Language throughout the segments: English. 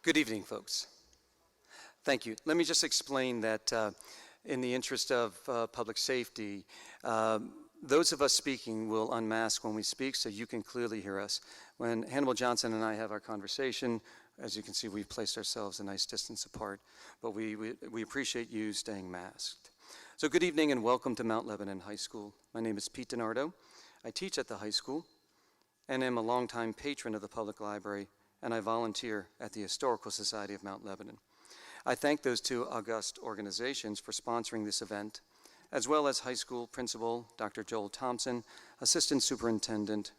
Good evening, folks. Thank you. Let me just explain that in the interest of public safety, those of us speaking will unmask when we speak so you can clearly hear us. When Hannibal Johnson and I have our conversation, as you can see, we've placed ourselves a nice distance apart, but we appreciate you staying masked. So good evening and welcome to Mount Lebanon High School. My name is Pete DiNardo. I teach at the high school and am a longtime patron of the public library, and I volunteer at the Historical Society of Mount Lebanon. I thank those two august organizations for sponsoring this event, as well as high school principal Dr. Joel Thompson, assistant superintendent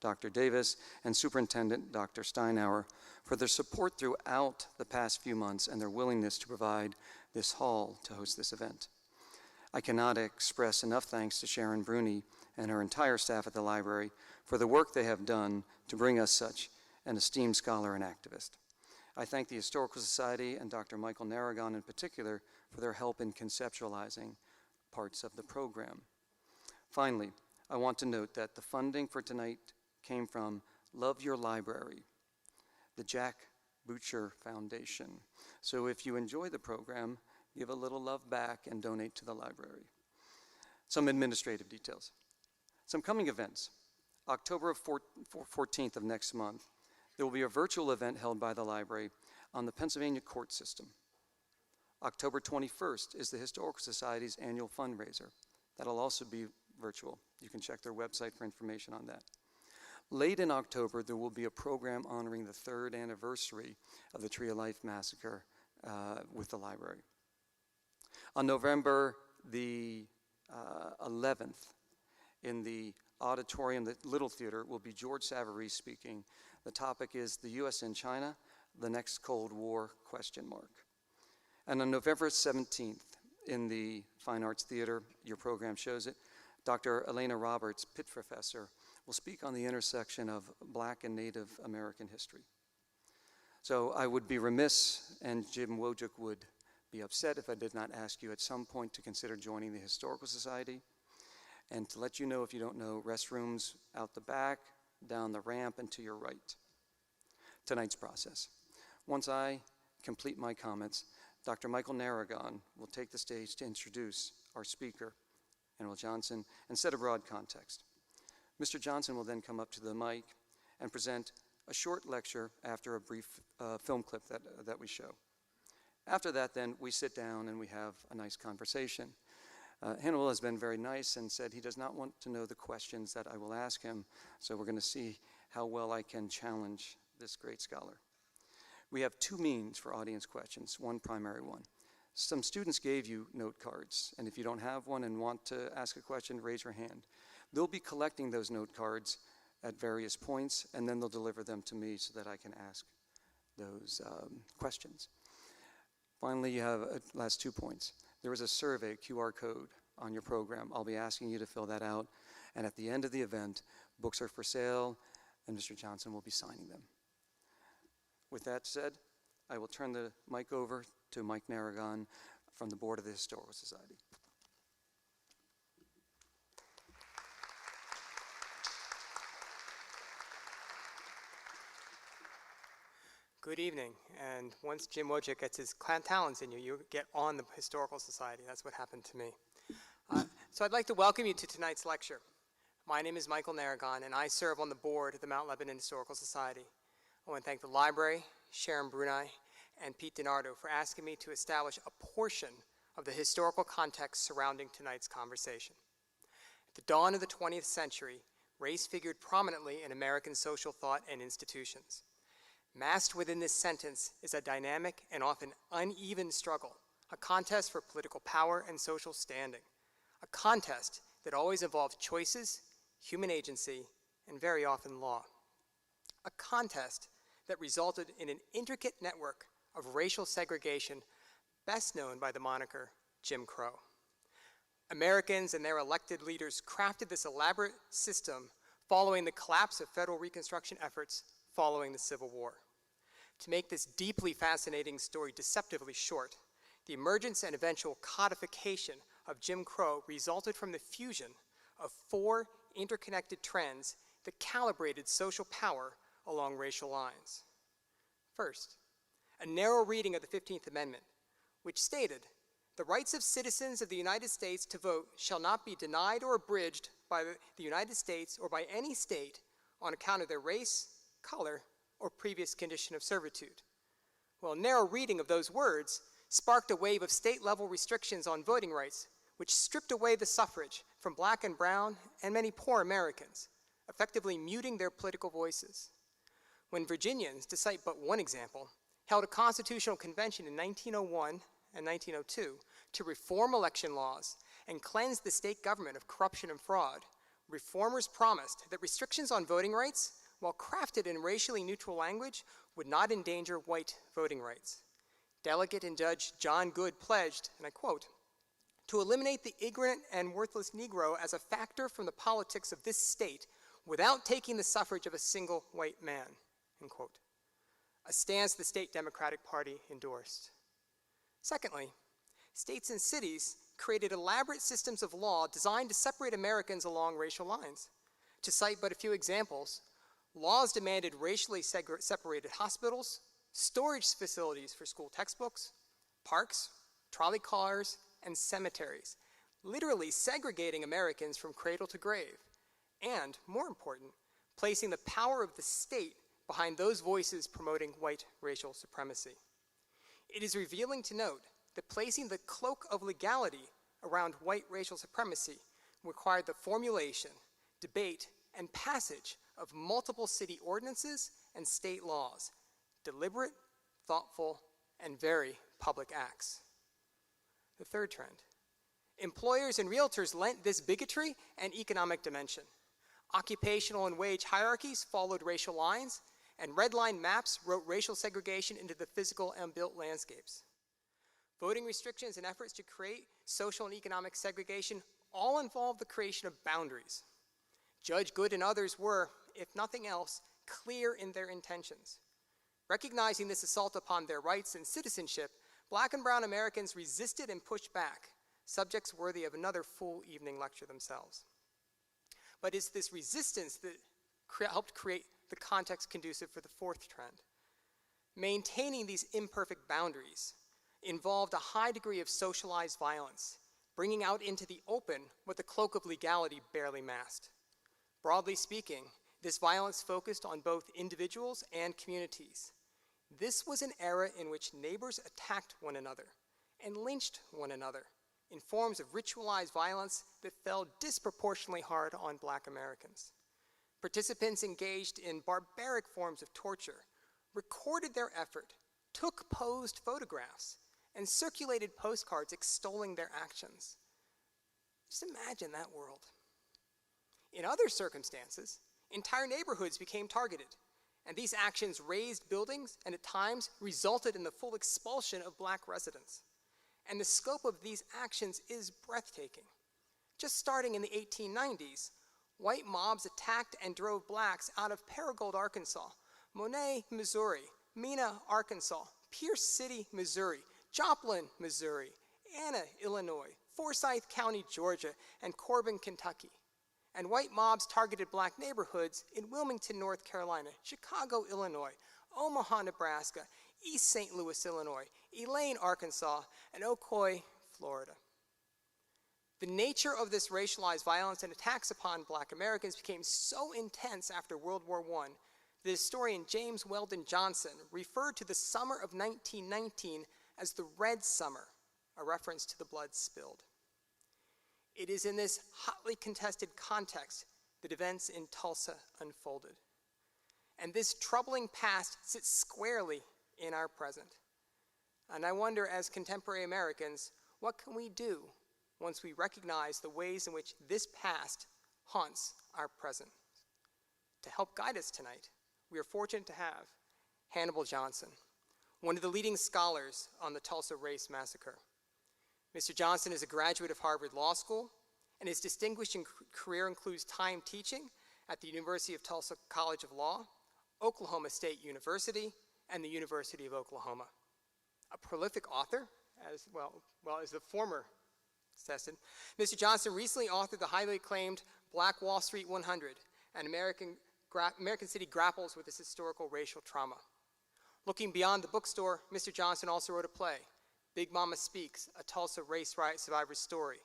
Dr. Davis, and superintendent Dr. Steinauer for their support throughout the past few months and their willingness to provide this hall to host this event. I cannot express enough thanks to Sharon Bruni and her entire staff at the library for the work they have done to bring us such an esteemed scholar and activist. I thank the Historical Society and Dr. Michael Narragon in particular for their help in conceptualizing parts of the program. Finally, I want to note that the funding for tonight came from Love Your Library, the Jack Butcher Foundation. So if you enjoy the program, give a little love back and donate to the library. Some administrative details. Some coming events. October 14th of next month, there will be a virtual event held by the library on the Pennsylvania court system. October 21st is the Historical Society's annual fundraiser. That'll also be virtual. You can check their website for information on that. Late in October, there will be a program honoring the 3rd anniversary of the Tree of Life Massacre with the library. On November the 11th, in the auditorium, the Little Theater, will be George Savary speaking. The topic is the U.S. and China, the next Cold War, ? And on November 17th, in the Fine Arts Theater, your program shows it, Dr. Elena Roberts, Pitt Professor, will speak on the intersection of Black and Native American history. So I would be remiss, and Jim Wojcik would be upset if I did not ask you at some point to consider joining the Historical Society. And to let you know, if you don't know, restrooms out the back, down the ramp, and to your right. Tonight's process. Once I complete my comments, Dr. Michael Narragon will take the stage to introduce our speaker, Hannibal Johnson, and set a broad context. Mr. Johnson will then come up to the mic and present a short lecture after a brief film clip that we show. After that, then, we sit down and we have a nice conversation. Hannibal has been very nice and said he does not want to know the questions that I will ask him, so we're going to see how well I can challenge this great scholar. We have two means for audience questions, one primary one. Some students gave you note cards, and if you don't have one and want to ask a question, raise your hand. They'll be collecting those note cards at various points, and then they'll deliver them to me so that I can ask those questions. Finally, you have last 2 points. There is a survey, QR code, on your program. I'll be asking you to fill that out, and at the end of the event, books are for sale, and Mr. Johnson will be signing them. With that said, I will turn the mic over to Mike Narragon from the Board of the Historical Society. Good evening, and once Jim Wojcik gets his talents in you, you get on the Historical Society. That's what happened to me. So I'd like to welcome you to tonight's lecture. My name is Michael Narragon, and I serve on the board of the Mount Lebanon Historical Society. I want to thank the library, Sharon Bruni, and Pete DiNardo for asking me to establish a portion of the historical context surrounding tonight's conversation. At the dawn of the 20th century, race figured prominently in American social thought and institutions. Masked within this sentence is a dynamic and often uneven struggle, a contest for political power and social standing, a contest that always involved choices, human agency, and very often law. A contest that resulted in an intricate network of racial segregation best known by the moniker Jim Crow. Americans and their elected leaders crafted this elaborate system following the collapse of federal Reconstruction efforts following the Civil War. To make this deeply fascinating story deceptively short, the emergence and eventual codification of Jim Crow resulted from the fusion of 4 interconnected trends that calibrated social power along racial lines. First, a narrow reading of the 15th Amendment, which stated, "The rights of citizens of the United States to vote shall not be denied or abridged by the United States or by any state on account of their race, color, or previous condition of servitude." Well, a narrow reading of those words sparked a wave of state-level restrictions on voting rights, which stripped away the suffrage from black and brown and many poor Americans, effectively muting their political voices. When Virginians, to cite but one example, held a constitutional convention in 1901 and 1902 to reform election laws and cleanse the state government of corruption and fraud, reformers promised that restrictions on voting rights, while crafted in racially neutral language, would not endanger white voting rights. Delegate and Judge John Good pledged, and I quote, "to eliminate the ignorant and worthless Negro as a factor from the politics of this state without taking the suffrage of a single white man," end quote. A stance the state Democratic Party endorsed. Secondly, states and cities created elaborate systems of law designed to separate Americans along racial lines. To cite but a few examples, laws demanded racially separated hospitals, storage facilities for school textbooks, parks, trolley cars, and cemeteries, literally segregating Americans from cradle to grave, and, more important, placing the power of the state behind those voices promoting white racial supremacy. It is revealing to note that placing the cloak of legality around white racial supremacy required the formulation, debate, and passage of multiple city ordinances and state laws, deliberate, thoughtful, and very public acts. The third trend. Employers and realtors lent this bigotry an economic dimension. Occupational and wage hierarchies followed racial lines, and red line maps wrote racial segregation into the physical and built landscapes. Voting restrictions and efforts to create social and economic segregation all involved the creation of boundaries. Judge Good and others were, if nothing else, clear in their intentions. Recognizing this assault upon their rights and citizenship, black and brown Americans resisted and pushed back, subjects worthy of another full evening lecture themselves. But it's this resistance that helped create the context conducive for the fourth trend. Maintaining these imperfect boundaries involved a high degree of socialized violence, bringing out into the open what the cloak of legality barely masked. Broadly speaking, this violence focused on both individuals and communities. This was an era in which neighbors attacked one another and lynched one another in forms of ritualized violence that fell disproportionately hard on black Americans. Participants engaged in barbaric forms of torture recorded their effort, took posed photographs, and circulated postcards extolling their actions. Just imagine that world. In other circumstances, entire neighborhoods became targeted, and these actions razed buildings and at times resulted in the full expulsion of black residents. And the scope of these actions is breathtaking. Just starting in the 1890s, white mobs attacked and drove blacks out of Paragould, Arkansas, Monet, Missouri, Mena, Arkansas, Pierce City, Missouri, Joplin, Missouri, Anna, Illinois, Forsyth County, Georgia, and Corbin, Kentucky. And white mobs targeted black neighborhoods in Wilmington, North Carolina, Chicago, Illinois, Omaha, Nebraska, East St. Louis, Illinois, Elaine, Arkansas, and Ocoee, Florida. The nature of this racialized violence and attacks upon black Americans became so intense after World War I that historian James Weldon Johnson referred to the summer of 1919 as the Red Summer, a reference to the blood spilled. It is in this hotly contested context that events in Tulsa unfolded. And this troubling past sits squarely in our present. And I wonder, as contemporary Americans, what can we do once we recognize the ways in which this past haunts our present? To help guide us tonight, we are fortunate to have Hannibal Johnson, one of the leading scholars on the Tulsa Race Massacre. Mr. Johnson is a graduate of Harvard Law School, and his distinguished career includes time teaching at the University of Tulsa College of Law, Oklahoma State University, and the University of Oklahoma. A prolific author, as the former assistant, Mr. Johnson recently authored the highly acclaimed Black Wall Street 100, an American City grapples with its historical racial trauma. Looking beyond the bookstore, Mr. Johnson also wrote a play, Big Mama Speaks, a Tulsa Race Riot Survivor story,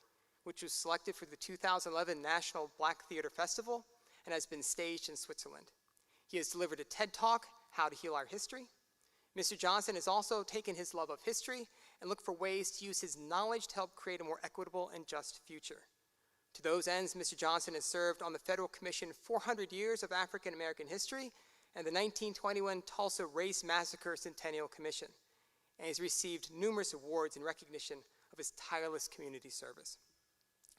which was selected for the 2011 National Black Theater Festival and has been staged in Switzerland. He has delivered a TED Talk, How to Heal Our History. Mr. Johnson has also taken his love of history and looked for ways to use his knowledge to help create a more equitable and just future. To those ends, Mr. Johnson has served on the Federal Commission 400 Years of African American History and the 1921 Tulsa Race Massacre Centennial Commission, and has received numerous awards in recognition of his tireless community service.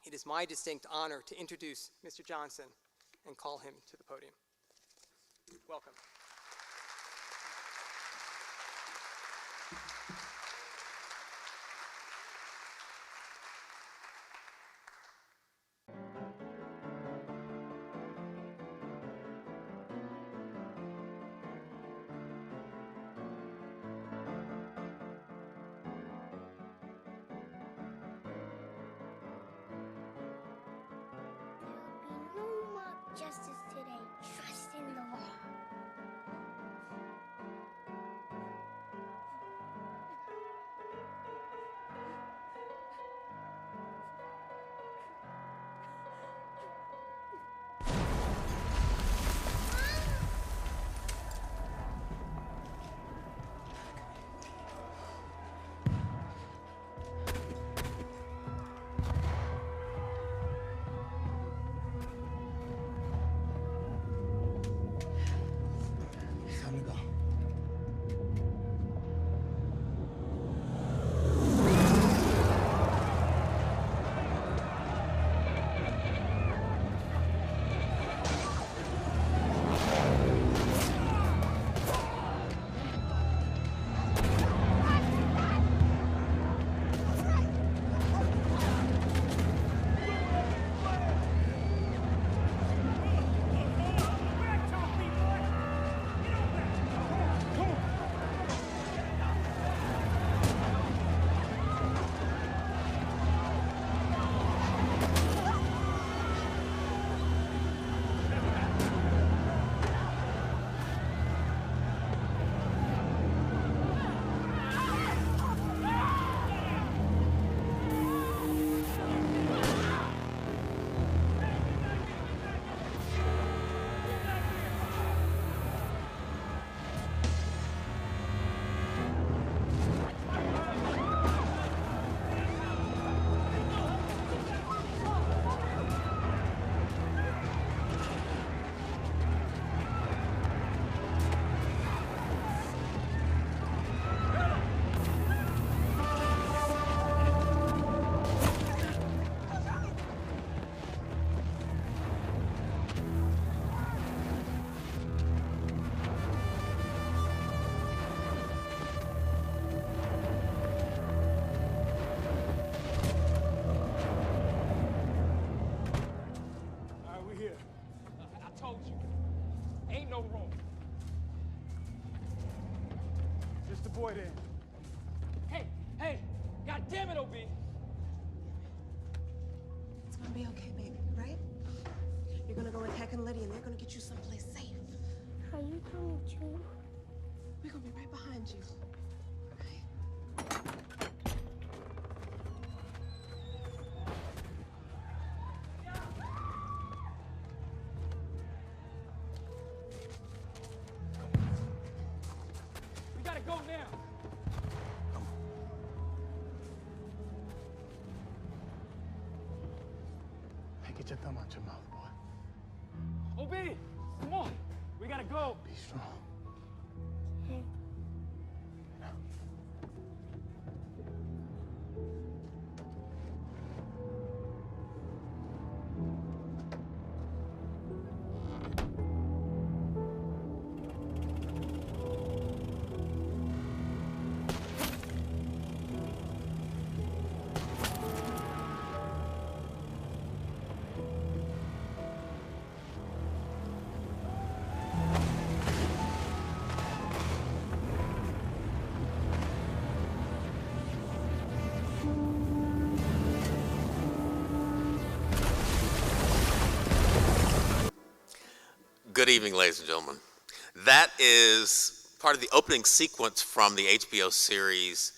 It is my distinct honor to introduce Mr. Johnson and call him to the podium. Welcome. No mock justice today. Trust in the law. Time to go. All right, we're here. I told you, ain't no room. Just the boy there. Hey, God damn it, OB. It's gonna be okay, baby, right? You're gonna go with Heck and Liddy, and they're gonna get you someplace safe. Are you coming too? We're gonna be right behind you. Right? We gotta go now. Hey, get your thumb out your mouth, boy. OB, come on. We gotta go. Be strong. Good evening, ladies and gentlemen. That is part of the opening sequence from the HBO series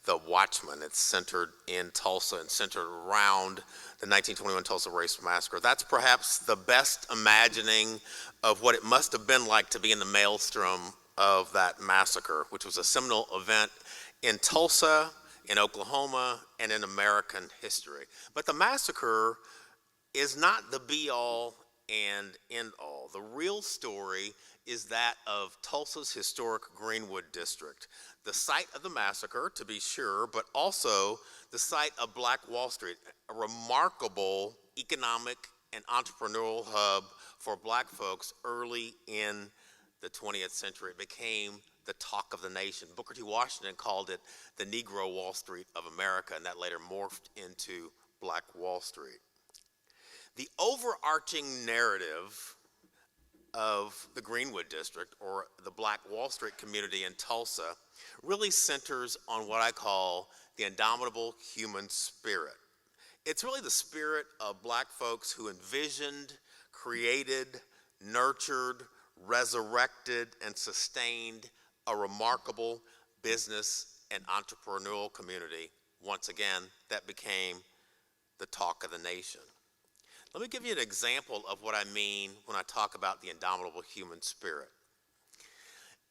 The Watchmen. It's centered in Tulsa and centered around the 1921 Tulsa Race Massacre. That's perhaps the best imagining of what it must have been like to be in the maelstrom of that massacre, which was a seminal event in Tulsa, in Oklahoma, and in American history. But the massacre is not the be-all and end-all. The real story is that of Tulsa's historic Greenwood district, the site of the massacre, to be sure, but also the site of Black Wall Street, a remarkable economic and entrepreneurial hub for black folks early in the 20th century. It became the talk of the nation. Booker T. Washington called it the Negro Wall Street of America, and that later morphed into Black Wall Street. The overarching narrative of the Greenwood District, or the Black Wall Street community in Tulsa, really centers on what I call the indomitable human spirit. It's really the spirit of black folks who envisioned, created, nurtured, resurrected, and sustained a remarkable business and entrepreneurial community, once again, that became the talk of the nation. Let me give you an example of what I mean when I talk about the indomitable human spirit.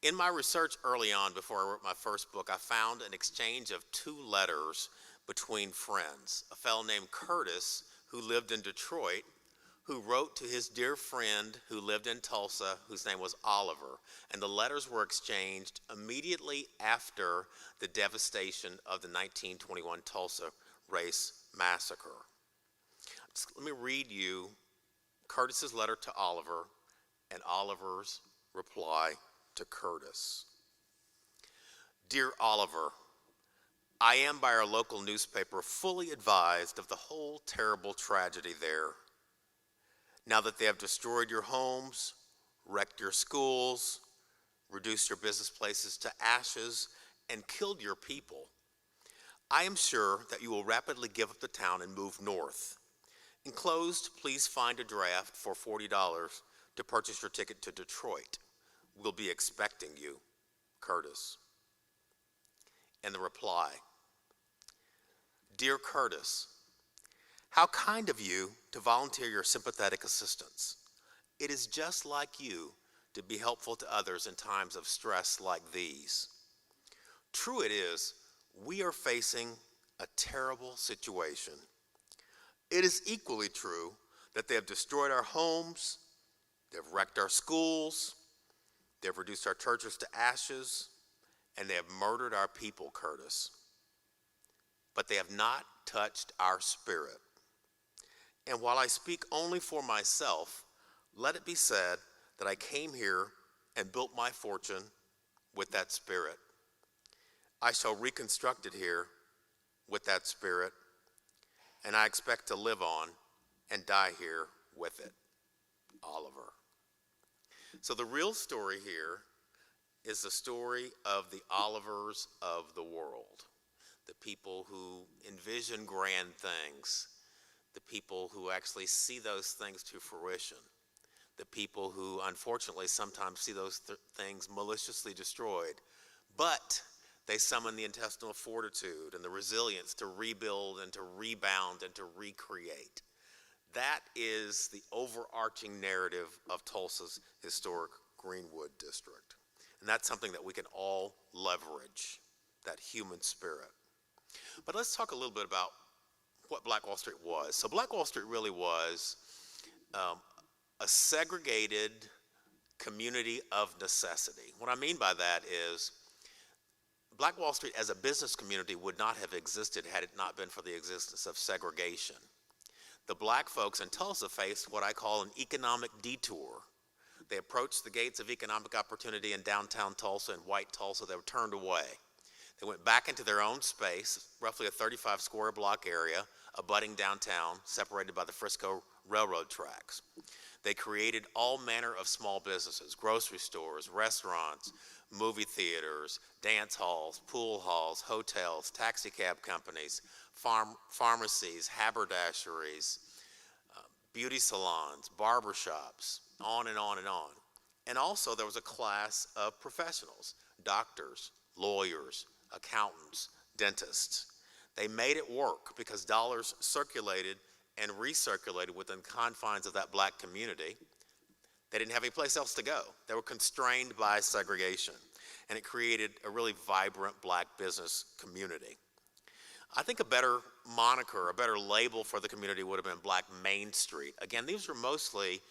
In my research early on, before I wrote my first book, I found an exchange of 2 letters between friends. A fellow named Curtis, who lived in Detroit, who wrote to his dear friend who lived in Tulsa, whose name was Oliver. And the letters were exchanged immediately after the devastation of the 1921 Tulsa Race Massacre. Let me read you Curtis's letter to Oliver and Oliver's reply to Curtis. Dear Oliver, I am by our local newspaper fully advised of the whole terrible tragedy there. Now that they have destroyed your homes, wrecked your schools, reduced your business places to ashes, and killed your people, I am sure that you will rapidly give up the town and move north. Enclosed, please find a draft for $40 to purchase your ticket to Detroit. We'll be expecting you, Curtis. And the reply, Dear Curtis, how kind of you to volunteer your sympathetic assistance. It is just like you to be helpful to others in times of stress like these. True it is, we are facing a terrible situation. It is equally true that they have destroyed our homes, they've wrecked our schools, they've reduced our churches to ashes, and they have murdered our people, Curtis. But they have not touched our spirit. And while I speak only for myself, let it be said that I came here and built my fortune with that spirit. I shall reconstruct it here with that spirit, and I expect to live on and die here with it. Oliver. So the real story here is the story of the Olivers of the world, the people who envision grand things, the people who actually see those things to fruition, the people who unfortunately sometimes see those things maliciously destroyed, but they summon the intestinal fortitude and the resilience to rebuild and to rebound and to recreate. That is the overarching narrative of Tulsa's historic Greenwood district. And that's something that we can all leverage, that human spirit. But let's talk a little bit about what Black Wall Street was. So Black Wall Street really was a segregated community of necessity. What I mean by that is Black Wall Street as a business community would not have existed had it not been for the existence of segregation. The black folks in Tulsa faced what I call an economic detour. They approached the gates of economic opportunity in downtown Tulsa and white Tulsa. They were turned away. They went back into their own space, roughly a 35 square block area, abutting downtown, separated by the Frisco Railroad tracks. They created all manner of small businesses, grocery stores, restaurants, movie theaters, dance halls, pool halls, hotels, taxi cab companies, pharmacies, haberdasheries, beauty salons, barbershops, on and on and on. And also there was a class of professionals, doctors, lawyers, accountants, dentists. They made it work because dollars circulated and recirculated within confines of that black community. They didn't have any place else to go. They were constrained by segregation, and it created a really vibrant black business community. I think a better moniker, a better label for the community would have been Black Main Street. Again, these were mostly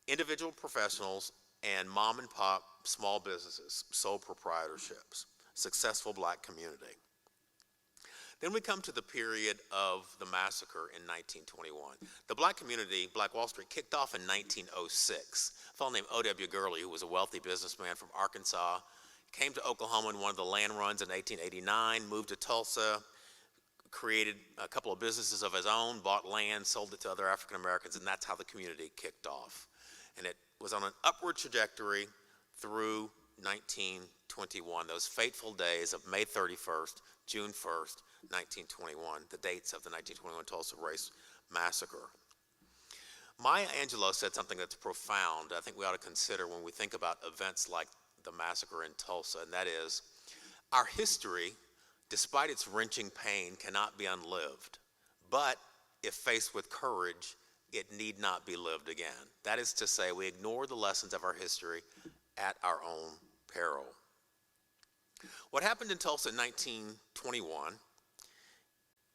individual professionals and mom and pop small businesses, sole proprietorships, successful black community. Then we come to the period of the massacre in 1921. The black community, Black Wall Street, kicked off in 1906. A fellow named O.W. Gurley, who was a wealthy businessman from Arkansas, came to Oklahoma in one of the land runs in 1889, moved to Tulsa, created a couple of businesses of his own, bought land, sold it to other African Americans, and that's how the community kicked off. And it was on an upward trajectory through 1921, those fateful days of May 31st, June 1st, 1921, the dates of the 1921 Tulsa Race Massacre. Maya Angelou said something that's profound, I think we ought to consider when we think about events like the massacre in Tulsa, and that is, our history, despite its wrenching pain, cannot be unlived. But if faced with courage, it need not be lived again. That is to say, we ignore the lessons of our history at our own peril. What happened in Tulsa in 1921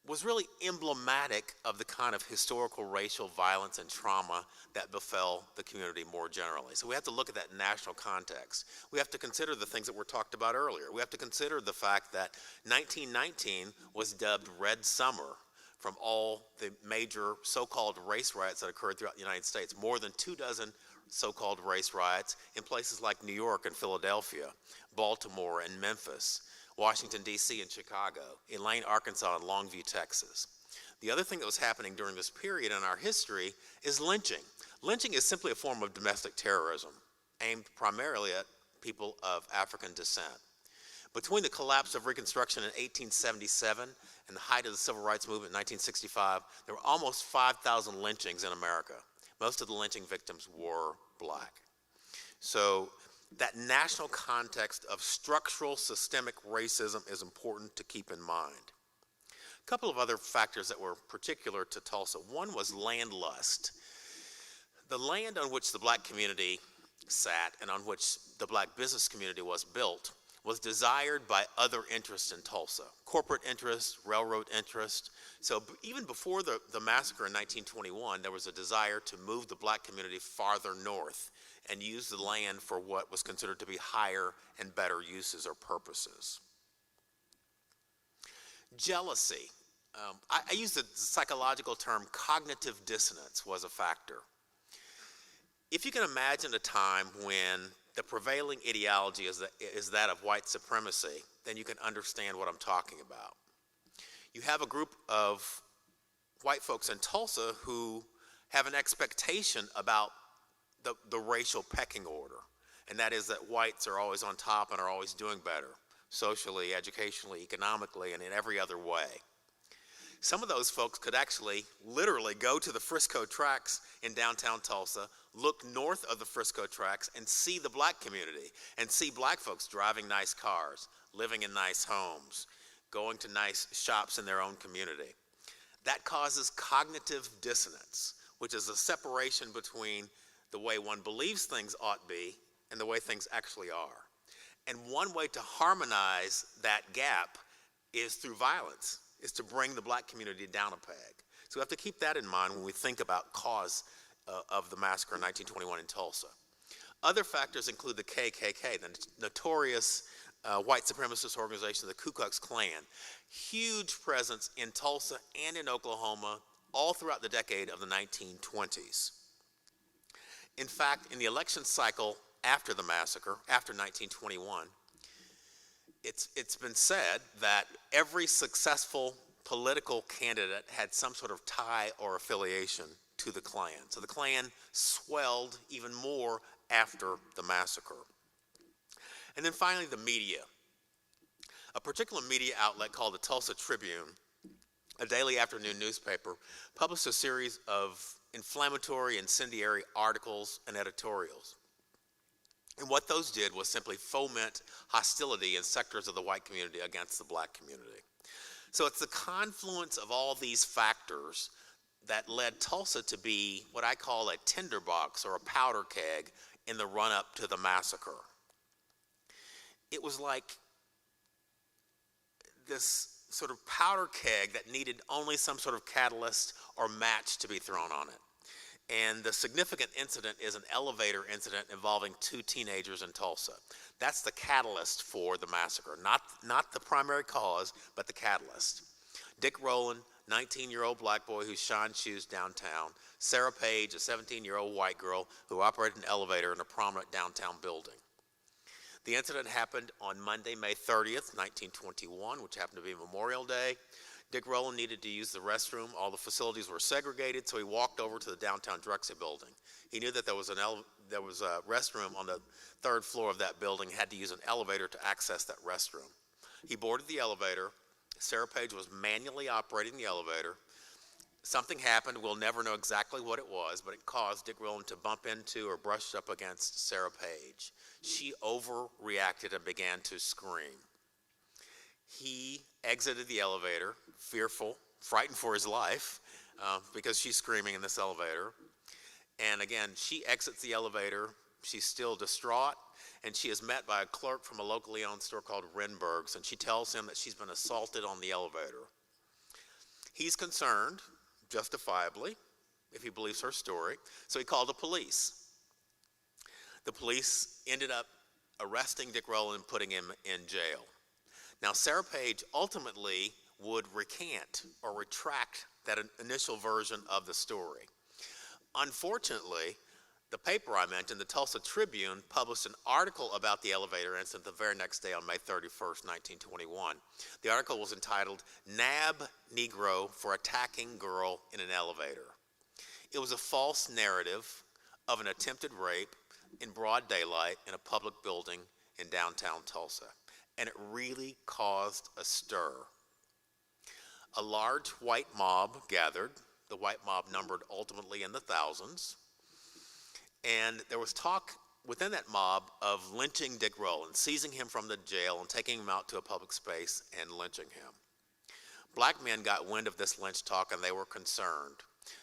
was really emblematic of the kind of historical racial violence and trauma that befell the community more generally. So we have to look at that national context. We have to consider the things that were talked about earlier. We have to consider the fact that 1919 was dubbed Red Summer from all the major so-called race riots that occurred throughout the United States. More than 24 so-called race riots in places like New York and Philadelphia, Baltimore and Memphis, Washington, D.C. and Chicago, Elaine, Arkansas, and Longview, Texas. The other thing that was happening during this period in our history is lynching. Lynching is simply a form of domestic terrorism aimed primarily at people of African descent. Between the collapse of Reconstruction in 1877 and the height of the Civil Rights Movement in 1965, there were almost 5,000 lynchings in America. Most of the lynching victims were black. So that national context of structural systemic racism is important to keep in mind. A couple of other factors that were particular to Tulsa. One was land lust. The land on which the black community sat and on which the black business community was built was desired by other interests in Tulsa, corporate interests, railroad interests. So even before the massacre in 1921, there was a desire to move the black community farther north and use the land for what was considered to be higher and better uses or purposes. Jealousy. I use the psychological term cognitive dissonance was a factor. If you can imagine a time when the prevailing ideology is that of white supremacy, then you can understand what I'm talking about. You have a group of white folks in Tulsa who have an expectation about the racial pecking order, and that is that whites are always on top and are always doing better, socially, educationally, economically, and in every other way. Some of those folks could actually literally go to the Frisco tracks in downtown Tulsa, look north of the Frisco tracks and see the black community and see black folks driving nice cars, living in nice homes, going to nice shops in their own community. That causes cognitive dissonance, which is a separation between the way one believes things ought to be and the way things actually are. And one way to harmonize that gap is through violence, is to bring the black community down a peg. So we have to keep that in mind when we think about cause of the massacre in 1921 in Tulsa. Other factors include the KKK, the notorious white supremacist organization, the Ku Klux Klan. Huge presence in Tulsa and in Oklahoma all throughout the decade of the 1920s. In fact, in the election cycle after the massacre, after 1921, it's been said that every successful political candidate had some sort of tie or affiliation to the Klan. So the Klan swelled even more after the massacre. And then finally, the media. A particular media outlet called the Tulsa Tribune, a daily afternoon newspaper, published a series of inflammatory, incendiary articles and editorials. And what those did was simply foment hostility in sectors of the white community against the black community. So it's the confluence of all these factors that led Tulsa to be what I call a tinderbox or a powder keg in the run-up to the massacre. It was like this sort of powder keg that needed only some sort of catalyst or match to be thrown on it. And the significant incident is an elevator incident involving 2 teenagers in Tulsa. That's the catalyst for the massacre, not the primary cause, but the catalyst. Dick Rowland, 19-year-old black boy who shined shoes downtown. Sarah Page, a 17-year-old white girl who operated an elevator in a prominent downtown building. The incident happened on Monday, May 30th, 1921, which happened to be Memorial Day. Dick Rowland needed to use the restroom. All the facilities were segregated, so he walked over to the downtown Drexel building. He knew that there was a restroom on the 3rd floor of that building, had to use an elevator to access that restroom. He boarded the elevator. Sarah Page was manually operating the elevator. Something happened. We'll never know exactly what it was, but it caused Dick Rowland to bump into or brush up against Sarah Page. She overreacted and began to scream. He exited the elevator, fearful, frightened for his life, because she's screaming in this elevator. And again, she exits the elevator. She's still distraught, and she is met by a clerk from a locally owned store called Renberg's, and she tells him that she's been assaulted on the elevator. He's concerned, justifiably, if he believes her story, so he called the police. The police ended up arresting Dick Rowland and putting him in jail. Now, Sarah Page ultimately would recant or retract that initial version of the story. Unfortunately, the paper I mentioned, the Tulsa Tribune, published an article about the elevator incident the very next day on May 31st, 1921. The article was entitled, "Nab Negro for Attacking Girl in an Elevator." It was a false narrative of an attempted rape in broad daylight in a public building in downtown Tulsa. And it really caused a stir. A large white mob gathered. The white mob numbered ultimately in the thousands. And there was talk within that mob of lynching Dick Rowland, seizing him from the jail and taking him out to a public space and lynching him. Black men got wind of this lynch talk and they were concerned.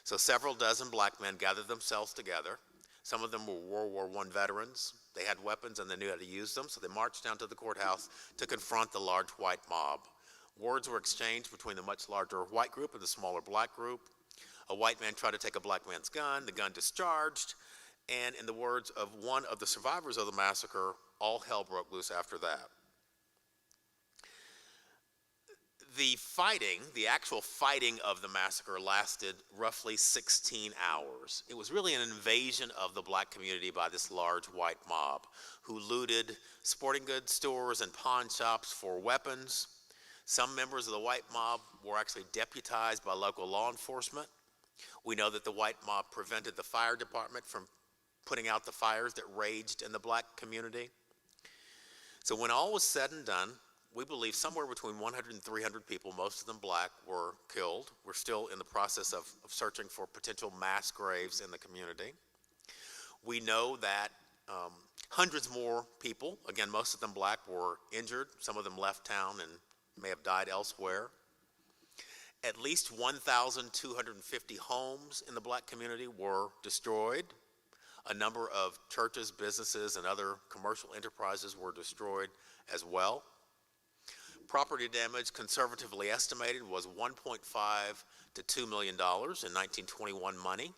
So several dozen black men gathered themselves together. Some of them were World War I veterans. They had weapons and they knew how to use them, so they marched down to the courthouse to confront the large white mob. Words were exchanged between the much larger white group and the smaller black group. A white man tried to take a black man's gun. The gun discharged. And in the words of one of the survivors of the massacre, all hell broke loose after that. The actual fighting of the massacre lasted roughly 16 hours. It was really an invasion of the black community by this large white mob who looted sporting goods stores and pawn shops for weapons. Some members of the white mob were actually deputized by local law enforcement. We know that the white mob prevented the fire department from putting out the fires that raged in the black community. So when all was said and done, we believe somewhere between 100 and 300 people, most of them black, were killed. We're still in the process of searching for potential mass graves in the community. We know that hundreds more people, again, most of them black, were injured. Some of them left town and may have died elsewhere. At least 1,250 homes in the black community were destroyed. A number of churches, businesses, and other commercial enterprises were destroyed as well. Property damage, conservatively estimated, was $1.5 to $2 million in 1921 money.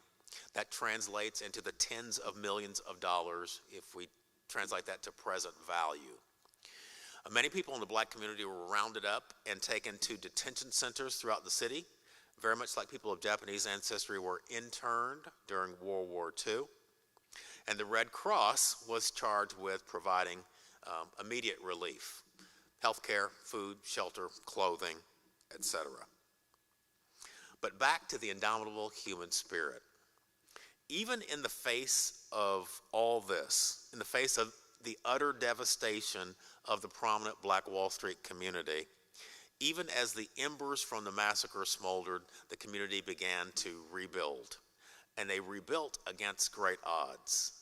That translates into the tens of millions of dollars if we translate that to present value. Many people in the black community were rounded up and taken to detention centers throughout the city, very much like people of Japanese ancestry were interned during World War II. And the Red Cross was charged with providing immediate relief. Healthcare, food, shelter, clothing, etc. But back to the indomitable human spirit. Even in the face of all this, in the face of the utter devastation of the prominent Black Wall Street community, even as the embers from the massacre smoldered, the community began to rebuild. And they rebuilt against great odds.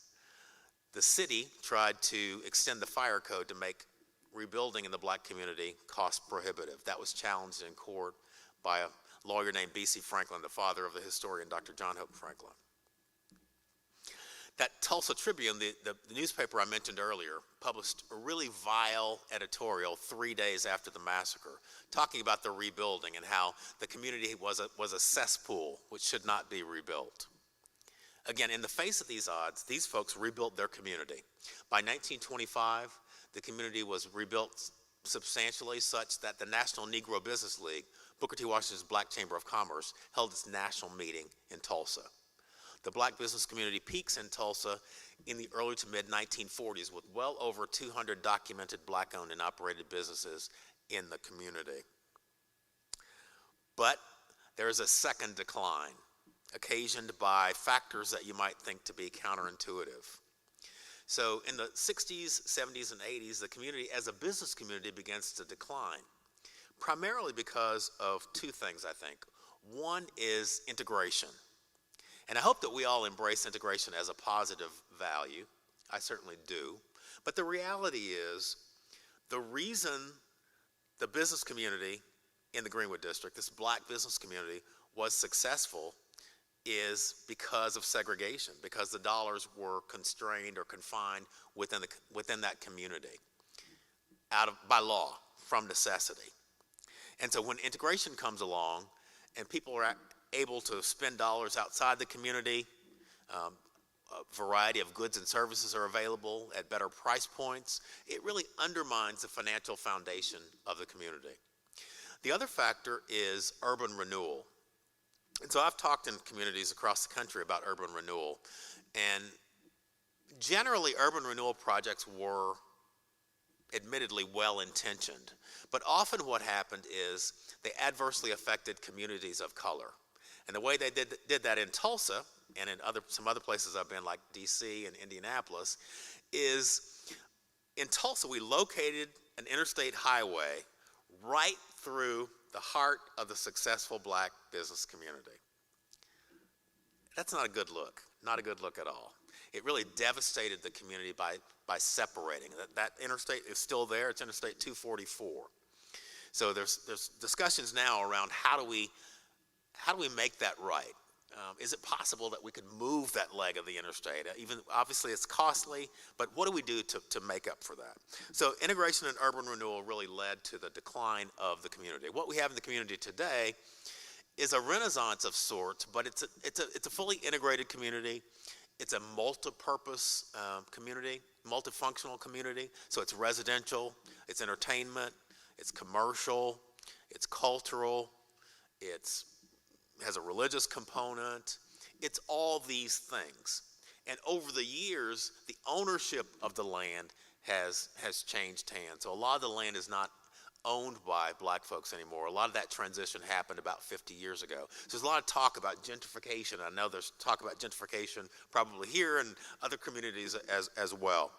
the city tried to extend the fire code to make rebuilding in the black community cost prohibitive. That was challenged in court by a lawyer named B.C. Franklin, the father of the historian Dr. John Hope Franklin. That Tulsa Tribune, the newspaper I mentioned earlier, published a really vile editorial 3 days after the massacre, talking about the rebuilding and how the community was a cesspool which should not be rebuilt. Again, in the face of these odds, these folks rebuilt their community. By 1925, the community was rebuilt substantially, such that the National Negro Business League, Booker T. Washington's Black Chamber of Commerce, held its national meeting in Tulsa. The black business community peaks in Tulsa in the early to mid 1940s with well over 200 documented black-owned and operated businesses in the community. But there is a second decline, occasioned by factors that you might think to be counterintuitive. So in the 60s, 70s, and 80s, the community as a business community begins to decline, primarily because of two things, I think. One is integration. And I hope that we all embrace integration as a positive value. I certainly do. But the reality is, the reason the business community in the Greenwood District, this black business community, was successful is because of segregation, because the dollars were constrained or confined within that community by law, from necessity. And so when integration comes along and people are able to spend dollars outside the community, a variety of goods and services are available at better price points, it really undermines the financial foundation of the community. The other factor is urban renewal. And so I've talked in communities across the country about urban renewal, and generally urban renewal projects were admittedly well-intentioned, but often what happened is they adversely affected communities of color. And the way they did that in Tulsa and in some other places I've been, like DC and Indianapolis, is in Tulsa we located an interstate highway right through the heart of the successful black business community. That's not a good look, not a good look at all. It really devastated the community by separating. That interstate is still there, it's Interstate 244. So there's discussions now around how do we make that right? Is it possible that we could move that leg of the interstate? Even obviously it's costly, but what do we do to make up for that? So integration and urban renewal really led to the decline of the community. What we have in the community today is a renaissance of sorts, but it's a fully integrated community. It's a multi-purpose community, multifunctional community. So it's residential, it's entertainment, it's commercial, it's cultural, it has a religious component. It's all these things. And over the years, the ownership of the land has changed hands. So a lot of the land is not owned by black folks anymore. A lot of that transition happened about 50 years ago. So there's a lot of talk about gentrification. I know there's talk about gentrification probably here and other communities as well.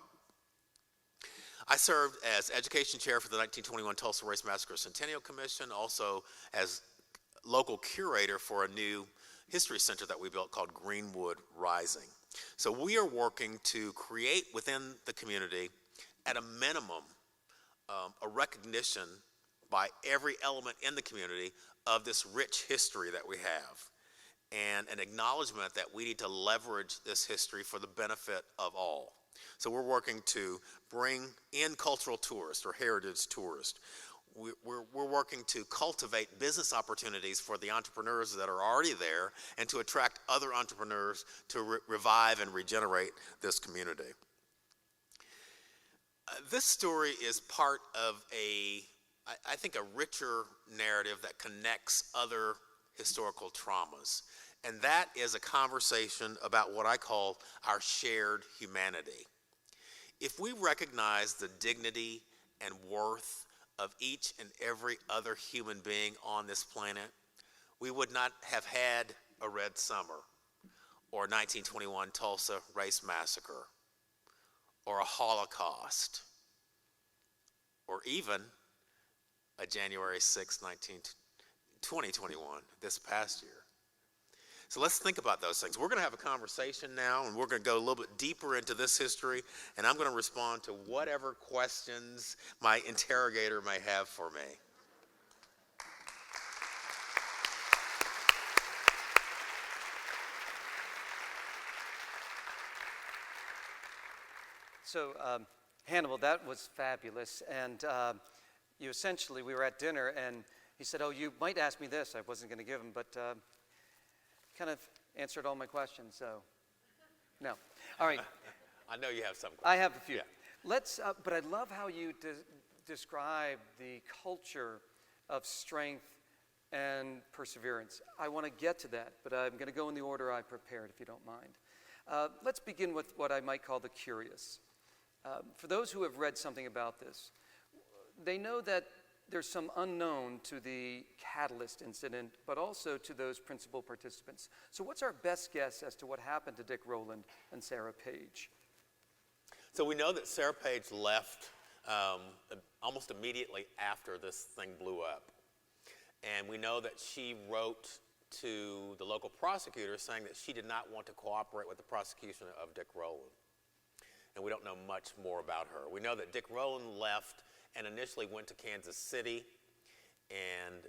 I served as education chair for the 1921 Tulsa Race Massacre Centennial Commission, also as local curator for a new history center that we built called Greenwood Rising. So we are working to create within the community, at a minimum, a recognition by every element in the community of this rich history that we have, and an acknowledgement that we need to leverage this history for the benefit of all. So we're working to bring in cultural tourists or heritage tourists. We're working to cultivate business opportunities for the entrepreneurs that are already there and to attract other entrepreneurs to revive and regenerate this community. This story is part of I think a richer narrative that connects other historical traumas. And that is a conversation about what I call our shared humanity. If we recognize the dignity and worth of each and every other human being on this planet, we would not have had a Red Summer, or 1921 Tulsa Race Massacre, or a Holocaust, or even a January 6, 2021, this past year. So let's think about those things. We're going to have a conversation now, and we're going to go a little bit deeper into this history, and I'm going to respond to whatever questions my interrogator may have for me. So, Hannibal, that was fabulous. And you essentially, we were at dinner, and he said, oh, you might ask me this. I wasn't going to give him, but kind of answered all my questions, so no. All right. I know you have some questions. I have a few. Yeah. But I love how you describe the culture of strength and perseverance. I want to get to that, but I'm going to go in the order I prepared, if you don't mind. Let's begin with what I might call the curious. For those who have read something about this, they know that there's some unknown to the catalyst incident, but also to those principal participants. So what's our best guess as to what happened to Dick Rowland and Sarah Page? So we know that Sarah Page left almost immediately after this thing blew up. And we know that she wrote to the local prosecutor saying that she did not want to cooperate with the prosecution of Dick Rowland. And we don't know much more about her. We know that Dick Rowland left and initially went to Kansas City, and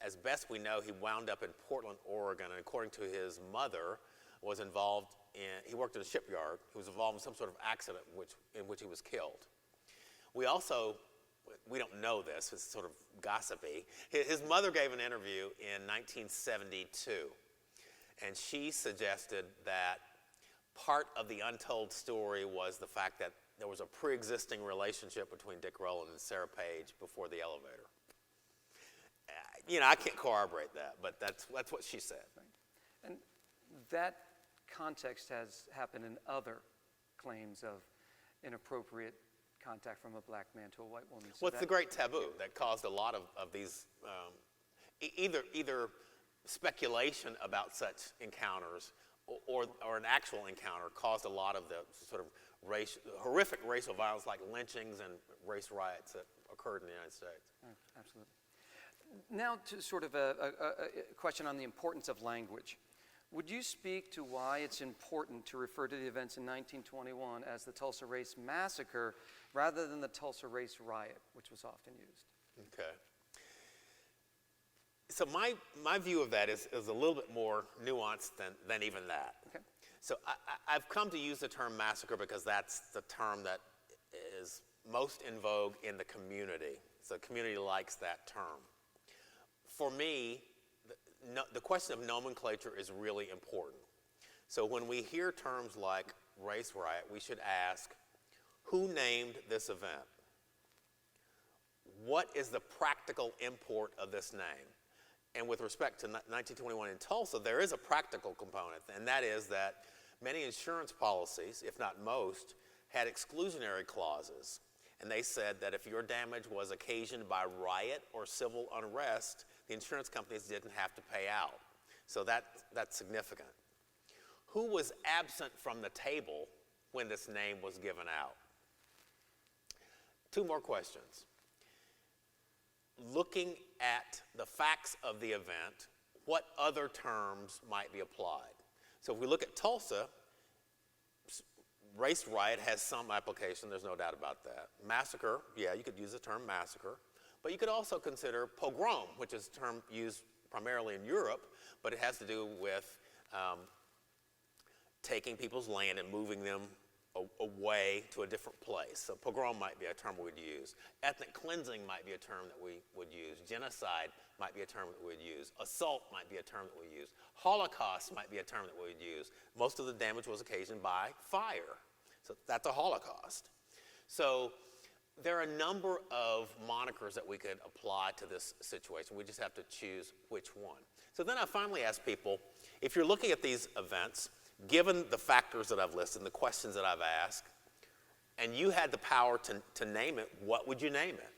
as best we know, he wound up in Portland, Oregon, and according to his mother, was involved he worked in a shipyard. He was involved in some sort of accident in which he was killed. We don't know this, it's sort of gossipy. His mother gave an interview in 1972, and she suggested that part of the untold story was the fact that there was a pre-existing relationship between Dick Rowland and Sarah Page before the elevator. I can't corroborate that, but that's what she said. Right. And that context has happened in other claims of inappropriate contact from a black man to a white woman. So Well, it's the great taboo that caused a lot of these, either speculation about such encounters or an actual encounter caused a lot of the sort of horrific racial violence like lynchings and race riots that occurred in the United States. Absolutely. Now to sort of a question on the importance of language. Would you speak to why it's important to refer to the events in 1921 as the Tulsa Race Massacre rather than the Tulsa Race Riot, which was often used? Okay. So my view of that is a little bit more nuanced than even that. Okay. So I've come to use the term massacre because that's the term that is most in vogue in the community. So the community likes that term. For me, the question of nomenclature is really important. So when we hear terms like race riot, we should ask, who named this event? What is the practical import of this name? And with respect to 1921 in Tulsa, there is a practical component, and that is that many insurance policies, if not most, had exclusionary clauses. And they said that if your damage was occasioned by riot or civil unrest, the insurance companies didn't have to pay out. So that's significant. Who was absent from the table when this name was given out? Two more questions. Looking at the facts of the event, what other terms might be applied? So if we look at Tulsa, race riot has some application, there's no doubt about that. Massacre, yeah, you could use the term massacre, but you could also consider pogrom, which is a term used primarily in Europe, but it has to do with taking people's land and moving them away to a different place. So pogrom might be a term we'd use. Ethnic cleansing might be a term that we would use. Genocide might be a term that we'd use. Assault might be a term that we use. Holocaust might be a term that we'd use. Most of the damage was occasioned by fire. So that's a Holocaust. So there are a number of monikers that we could apply to this situation. We just have to choose which one. So then I finally ask people, if you're looking at these events, given the factors that I've listed and the questions that I've asked, and you had the power to name it, what would you name it?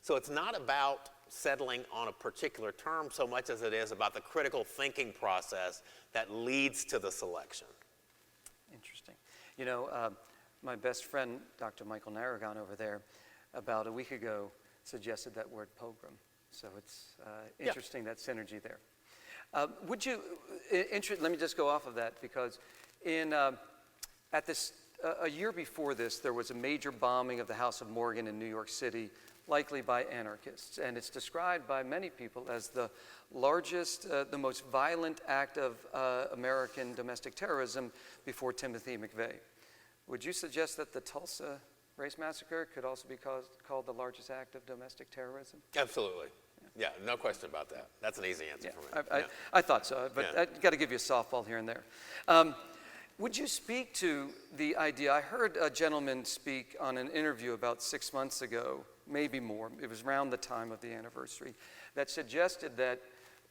So it's not about settling on a particular term so much as it is about the critical thinking process that leads to the selection. Interesting. You know, my best friend, Dr. Michael Narragon over there, about a week ago suggested that word pogrom. So it's interesting, that synergy there. Would you, let me just go off of that, because a year before this, there was a major bombing of the House of Morgan in New York City, likely by anarchists. And it's described by many people as the largest, the most violent act of American domestic terrorism before Timothy McVeigh. Would you suggest that the Tulsa Race Massacre could also be called the largest act of domestic terrorism? Absolutely. Yeah, no question about that. That's an easy answer for me. I thought so, but Yeah. I've got to give you a softball here and there. Would you speak to the idea? I heard a gentleman speak on an interview about 6 months ago, maybe more, it was around the time of the anniversary, that suggested that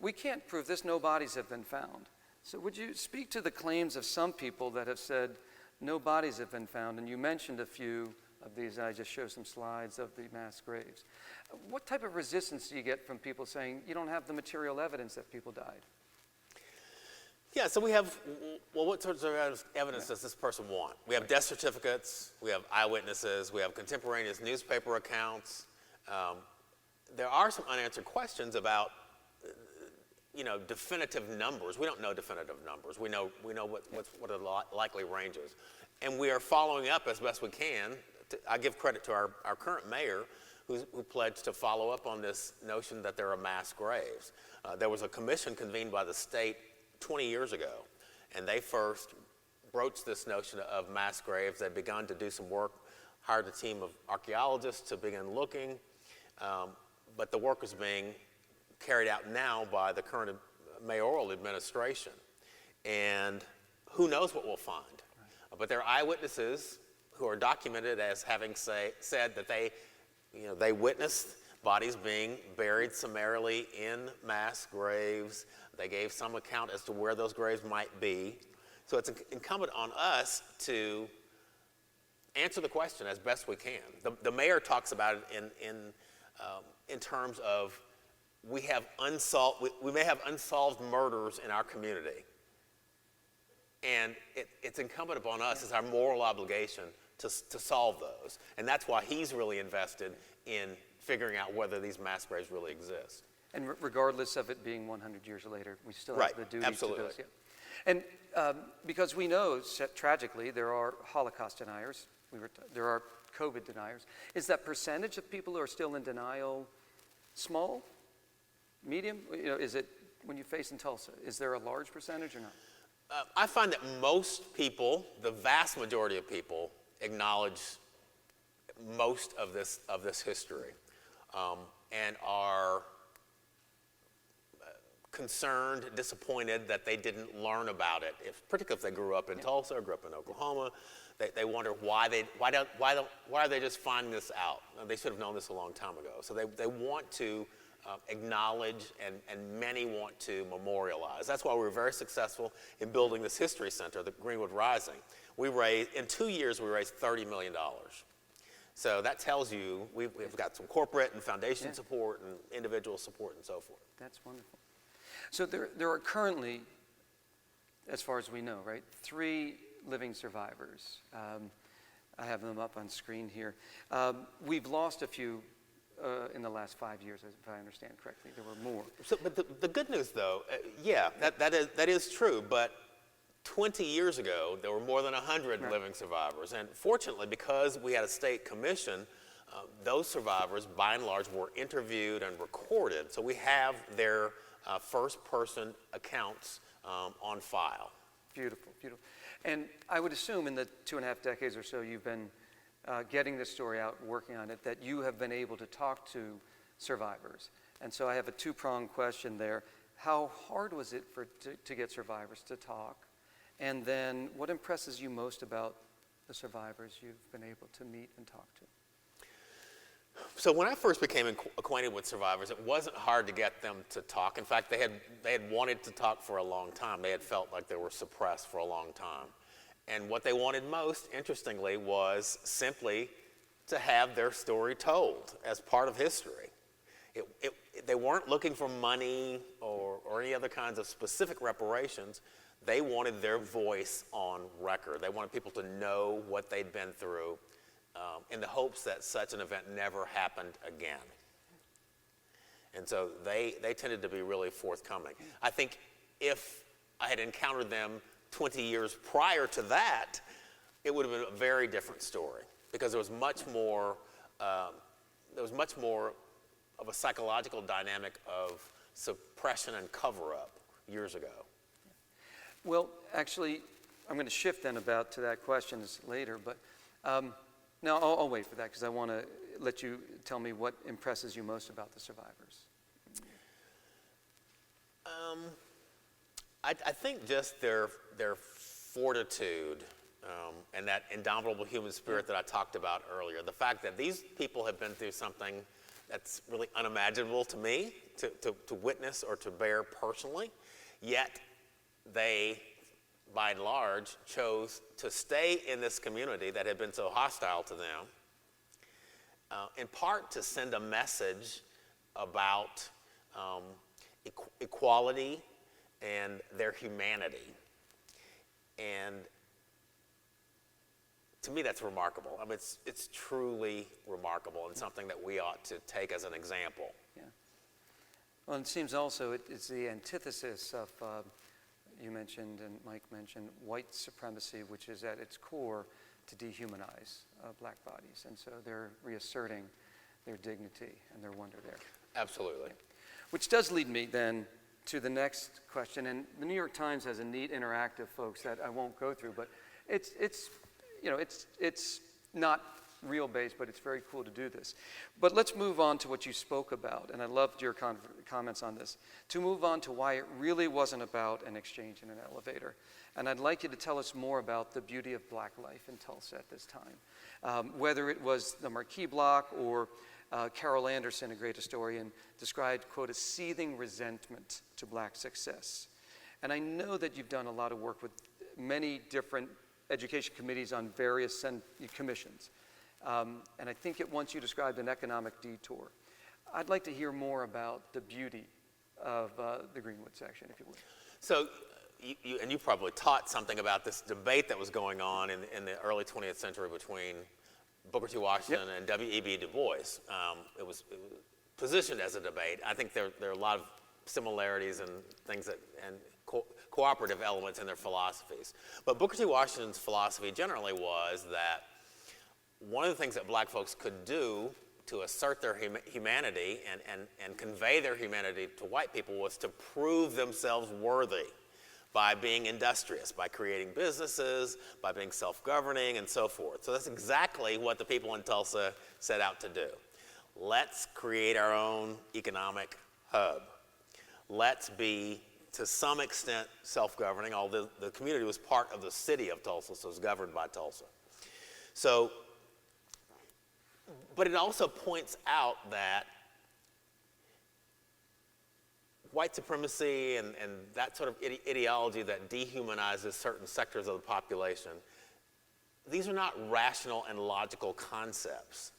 we can't prove this, no bodies have been found. So would you speak to the claims of some people that have said no bodies have been found? And you mentioned a few of these, I just showed some slides of the mass graves. What type of resistance do you get from people saying you don't have the material evidence that people died? Yeah, so we have, well, what sorts of evidence does this person want? We have death certificates, we have eyewitnesses, we have contemporaneous newspaper accounts. There are some unanswered questions about, definitive numbers. We don't know definitive numbers. We know what are the likely ranges. And we are following up as best we can. I give credit to our current mayor, who pledged to follow up on this notion that there are mass graves. There was a commission convened by the state 20 years ago, and they first broached this notion of mass graves. They'd begun to do some work, hired a team of archaeologists to begin looking, but the work is being carried out now by the current mayoral administration, and who knows what we'll find. But there are eyewitnesses who are documented as having said that they witnessed bodies being buried summarily in mass graves. They gave some account as to where those graves might be. So it's incumbent on us to answer the question as best we can. The mayor talks about it in terms of we may have unsolved murders in our community. And it's incumbent upon us, it's our moral obligation to solve those. And that's why he's really invested in figuring out whether these mass graves really exist. And regardless of it being 100 years later, we still have the duty absolutely. to those. Yeah. And because we know, tragically, there are Holocaust deniers, there are COVID deniers. Is that percentage of people who are still in denial small, medium? Is it, when you face in Tulsa, is there a large percentage or not? I find that most people, the vast majority of people, acknowledge most of this history and are concerned, disappointed that they didn't learn about it. Particularly if they grew up in Tulsa or grew up in Oklahoma, they wonder why are they just finding this out? They should have known this a long time ago. So they want to acknowledge, and many want to memorialize. That's why we were very successful in building this history center, the Greenwood Rising. In 2 years, we raised $30 million. So that tells you we've got some corporate and foundation support and individual support and so forth. That's wonderful. So there are currently, as far as we know, right, 3 living survivors. I have them up on screen here. We've lost a few in the last 5 years, if I understand correctly. There were more. So, but the good news, though, that is true. But 20 years ago, there were more than 100 living survivors. And fortunately, because we had a state commission, those survivors, by and large, were interviewed and recorded. So we have their first-person accounts on file. Beautiful, beautiful. And I would assume in the 2.5 decades or so you've been getting this story out, working on it, that you have been able to talk to survivors. And so I have a 2-pronged question there. How hard was it to get survivors to talk? And then what impresses you most about the survivors you've been able to meet and talk to? So when I first became acquainted with survivors, it wasn't hard to get them to talk. In fact, they had wanted to talk for a long time. They had felt like they were suppressed for a long time. And what they wanted most, interestingly, was simply to have their story told as part of history. They weren't looking for money or any other kinds of specific reparations. They wanted their voice on record. They wanted people to know what they'd been through in the hopes that such an event never happened again. And so they tended to be really forthcoming. I think if I had encountered them 20 years prior to that, it would have been a very different story, because there was much more of a psychological dynamic of suppression and cover-up years ago. Well, actually, I'm going to shift then about to that question later, but now I'll wait for that because I want to let you tell me what impresses you most about the survivors. I think just their fortitude and that indomitable human spirit that I talked about earlier. The fact that these people have been through something that's really unimaginable to me to witness or to bear personally, yet they, by and large, chose to stay in this community that had been so hostile to them, in part to send a message about equality and their humanity. And to me, that's remarkable. I mean, it's truly remarkable and something that we ought to take as an example. Yeah. Well, it seems also it's the antithesis of, you mentioned and Mike mentioned, white supremacy, which is at its core to dehumanize black bodies. And so they're reasserting their dignity and their wonder there. Absolutely. Which does lead me then to the next question. And the New York Times has a neat interactive, folks, that I won't go through, but it's not real based, but it's very cool to do this. But let's move on to what you spoke about, and I loved your comments on this, to move on to why it really wasn't about an exchange in an elevator. And I'd like you to tell us more about the beauty of black life in Tulsa at this time. Whether it was the Marquis Block or Carol Anderson, a great historian, described, quote, a seething resentment to black success. And I know that you've done a lot of work with many different education committees on various commissions. And I think it once you described an economic detour. I'd like to hear more about the beauty of the Greenwood section, if you would. So, you probably taught something about this debate that was going on in the early 20th century between Booker T. Washington and W.E.B. Du Bois. It was positioned as a debate. I think there are a lot of similarities and things and cooperative elements in their philosophies. But Booker T. Washington's philosophy generally was that one of the things that black folks could do to assert their humanity and convey their humanity to white people was to prove themselves worthy by being industrious, by creating businesses, by being self-governing, and so forth. So that's exactly what the people in Tulsa set out to do. Let's create our own economic hub. Let's be, to some extent, self-governing, although the community was part of the city of Tulsa, so it was governed by Tulsa. So, but it also points out that white supremacy and that sort of ideology that dehumanizes certain sectors of the population, these are not rational and logical concepts.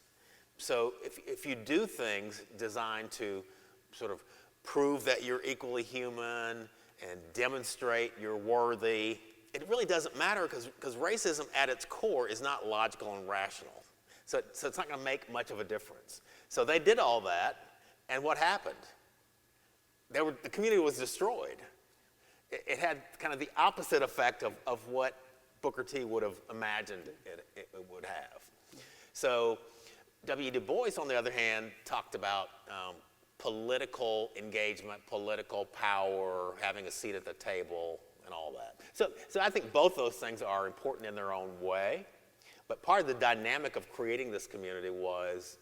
So if you do things designed to sort of prove that you're equally human and demonstrate you're worthy, it really doesn't matter because racism at its core is not logical and rational. So it's not going to make much of a difference. So they did all that, and what happened? The community was destroyed. It had kind of the opposite effect of what Booker T would have imagined it would have. So W. Du Bois, on the other hand, talked about political engagement, political power, having a seat at the table, and all that. So I think both those things are important in their own way. But part of the dynamic of creating this community was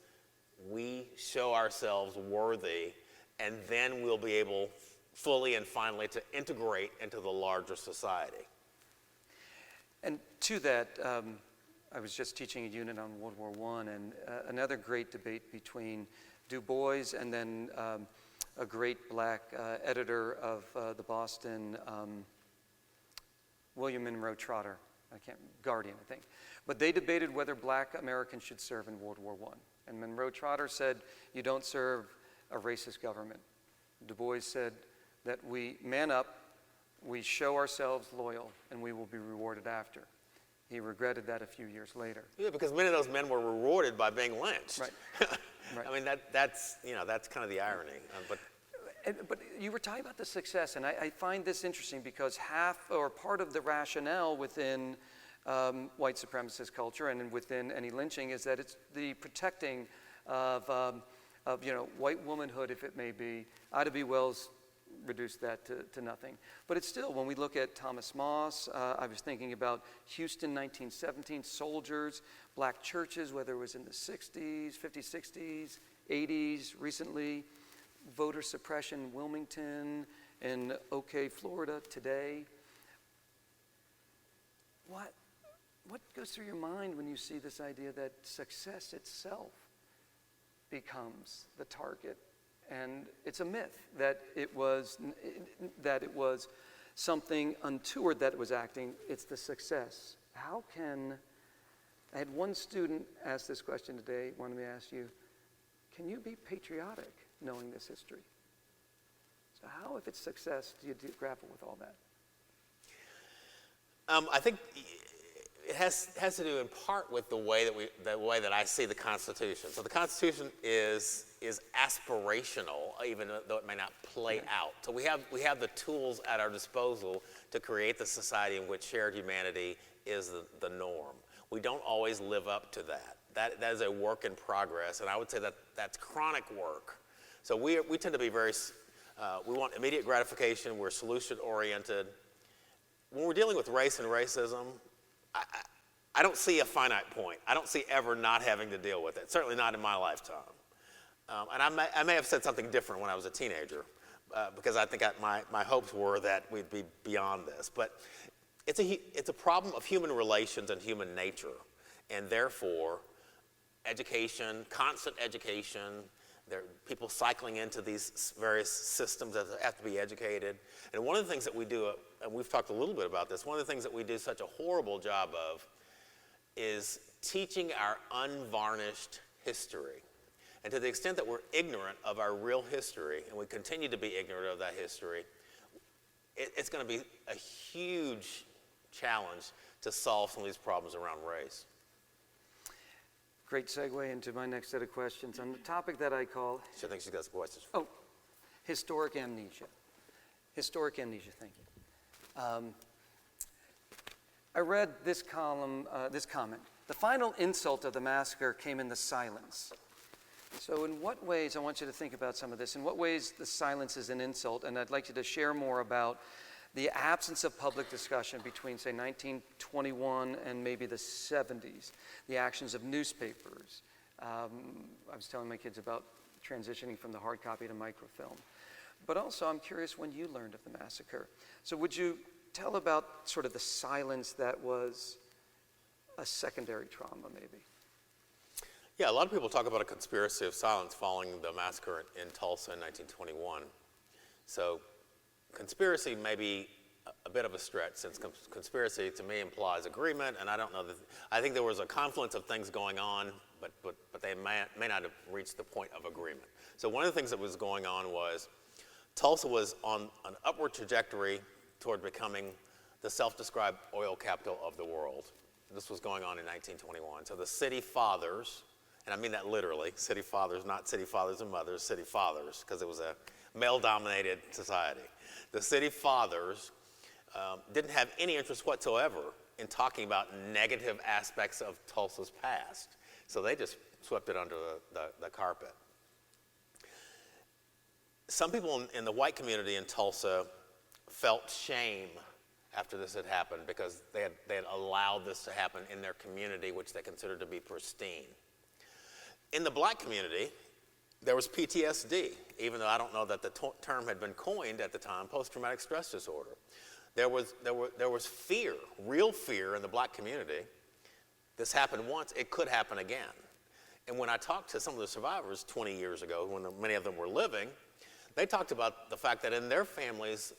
we show ourselves worthy, and then we'll be able fully and finally to integrate into the larger society. And to that, I was just teaching a unit on World War I, and another great debate between Du Bois and then a great black editor of the Boston, William Monroe Trotter, Guardian, I think. But they debated whether black Americans should serve in World War I. And Monroe Trotter said, you don't serve a racist government. Du Bois said that we man up, we show ourselves loyal, and we will be rewarded after. He regretted that a few years later. Yeah, because many of those men were rewarded by being lynched. Right. Right. I mean, that's kind of the irony. But you were talking about the success, and I find this interesting because half or part of the rationale within white supremacist culture and within any lynching is that it's the protecting of white womanhood, if it may be. Ida B. Wells reduced that to nothing. But it's still, when we look at Thomas Moss, I was thinking about Houston 1917, soldiers, black churches, whether it was in the 60s, 50s, 60s, 80s, recently, voter suppression in Wilmington, in OK, Florida today. What goes through your mind when you see this idea that success itself becomes the target? And it's a myth that it was something untoward that was acting. It's the success. How can, I had one student ask this question today, wanted me to ask you, can you be patriotic knowing this history? So how, if it's success, do you grapple with all that? I think it has to do in part with the way that I see the Constitution. So the Constitution is aspirational, even though it may not play out. So we have the tools at our disposal to create the society in which shared humanity is the norm. We don't always live up to that. That is a work in progress, and I would say that that's chronic work. So we tend to be very, we want immediate gratification, we're solution oriented. When we're dealing with race and racism, I don't see a finite point. I don't see ever not having to deal with it, certainly not in my lifetime. And I may have said something different when I was a teenager, because I think my hopes were that we'd be beyond this. But it's a problem of human relations and human nature, and therefore education, constant education, there are people cycling into these various systems that have to be educated. And one of the things that we do, and we've talked a little bit about this, one of the things that we do such a horrible job of is teaching our unvarnished history. And to the extent that we're ignorant of our real history, and we continue to be ignorant of that history, it's going to be a huge challenge to solve some of these problems around race. Great segue into my next set of questions on the topic that I call... I think she's got some questions. Oh, historic amnesia. Historic amnesia, thank you. I read this column, this comment. The final insult of the massacre came in the silence. So in what ways, I want you to think about some of this, in what ways the silence is an insult, and I'd like you to share more about the absence of public discussion between, say, 1921 and maybe the 70s, the actions of newspapers. I was telling my kids about transitioning from the hard copy to microfilm. But also, I'm curious when you learned of the massacre. So would you tell about sort of the silence that was a secondary trauma, maybe? Yeah, a lot of people talk about a conspiracy of silence following the massacre in Tulsa in 1921. So conspiracy may be a bit of a stretch, since conspiracy to me implies agreement, and I don't know that, I think there was a confluence of things going on, but they may not have reached the point of agreement. So one of the things that was going on was Tulsa was on an upward trajectory toward becoming the self-described oil capital of the world. This was going on in 1921. So the city fathers, and I mean that literally, city fathers, not city fathers and mothers, city fathers, because it was a male-dominated society. The city fathers didn't have any interest whatsoever in talking about negative aspects of Tulsa's past. So they just swept it under the carpet. Some people in the white community in Tulsa felt shame after this had happened because they had allowed this to happen in their community, which they considered to be pristine. In the black community, there was PTSD, even though I don't know that the term had been coined at the time, post-traumatic stress disorder. There was fear, real fear in the black community. This happened once, it could happen again. And when I talked to some of the survivors 20 years ago, when many of them were living, they talked about the fact that in their families,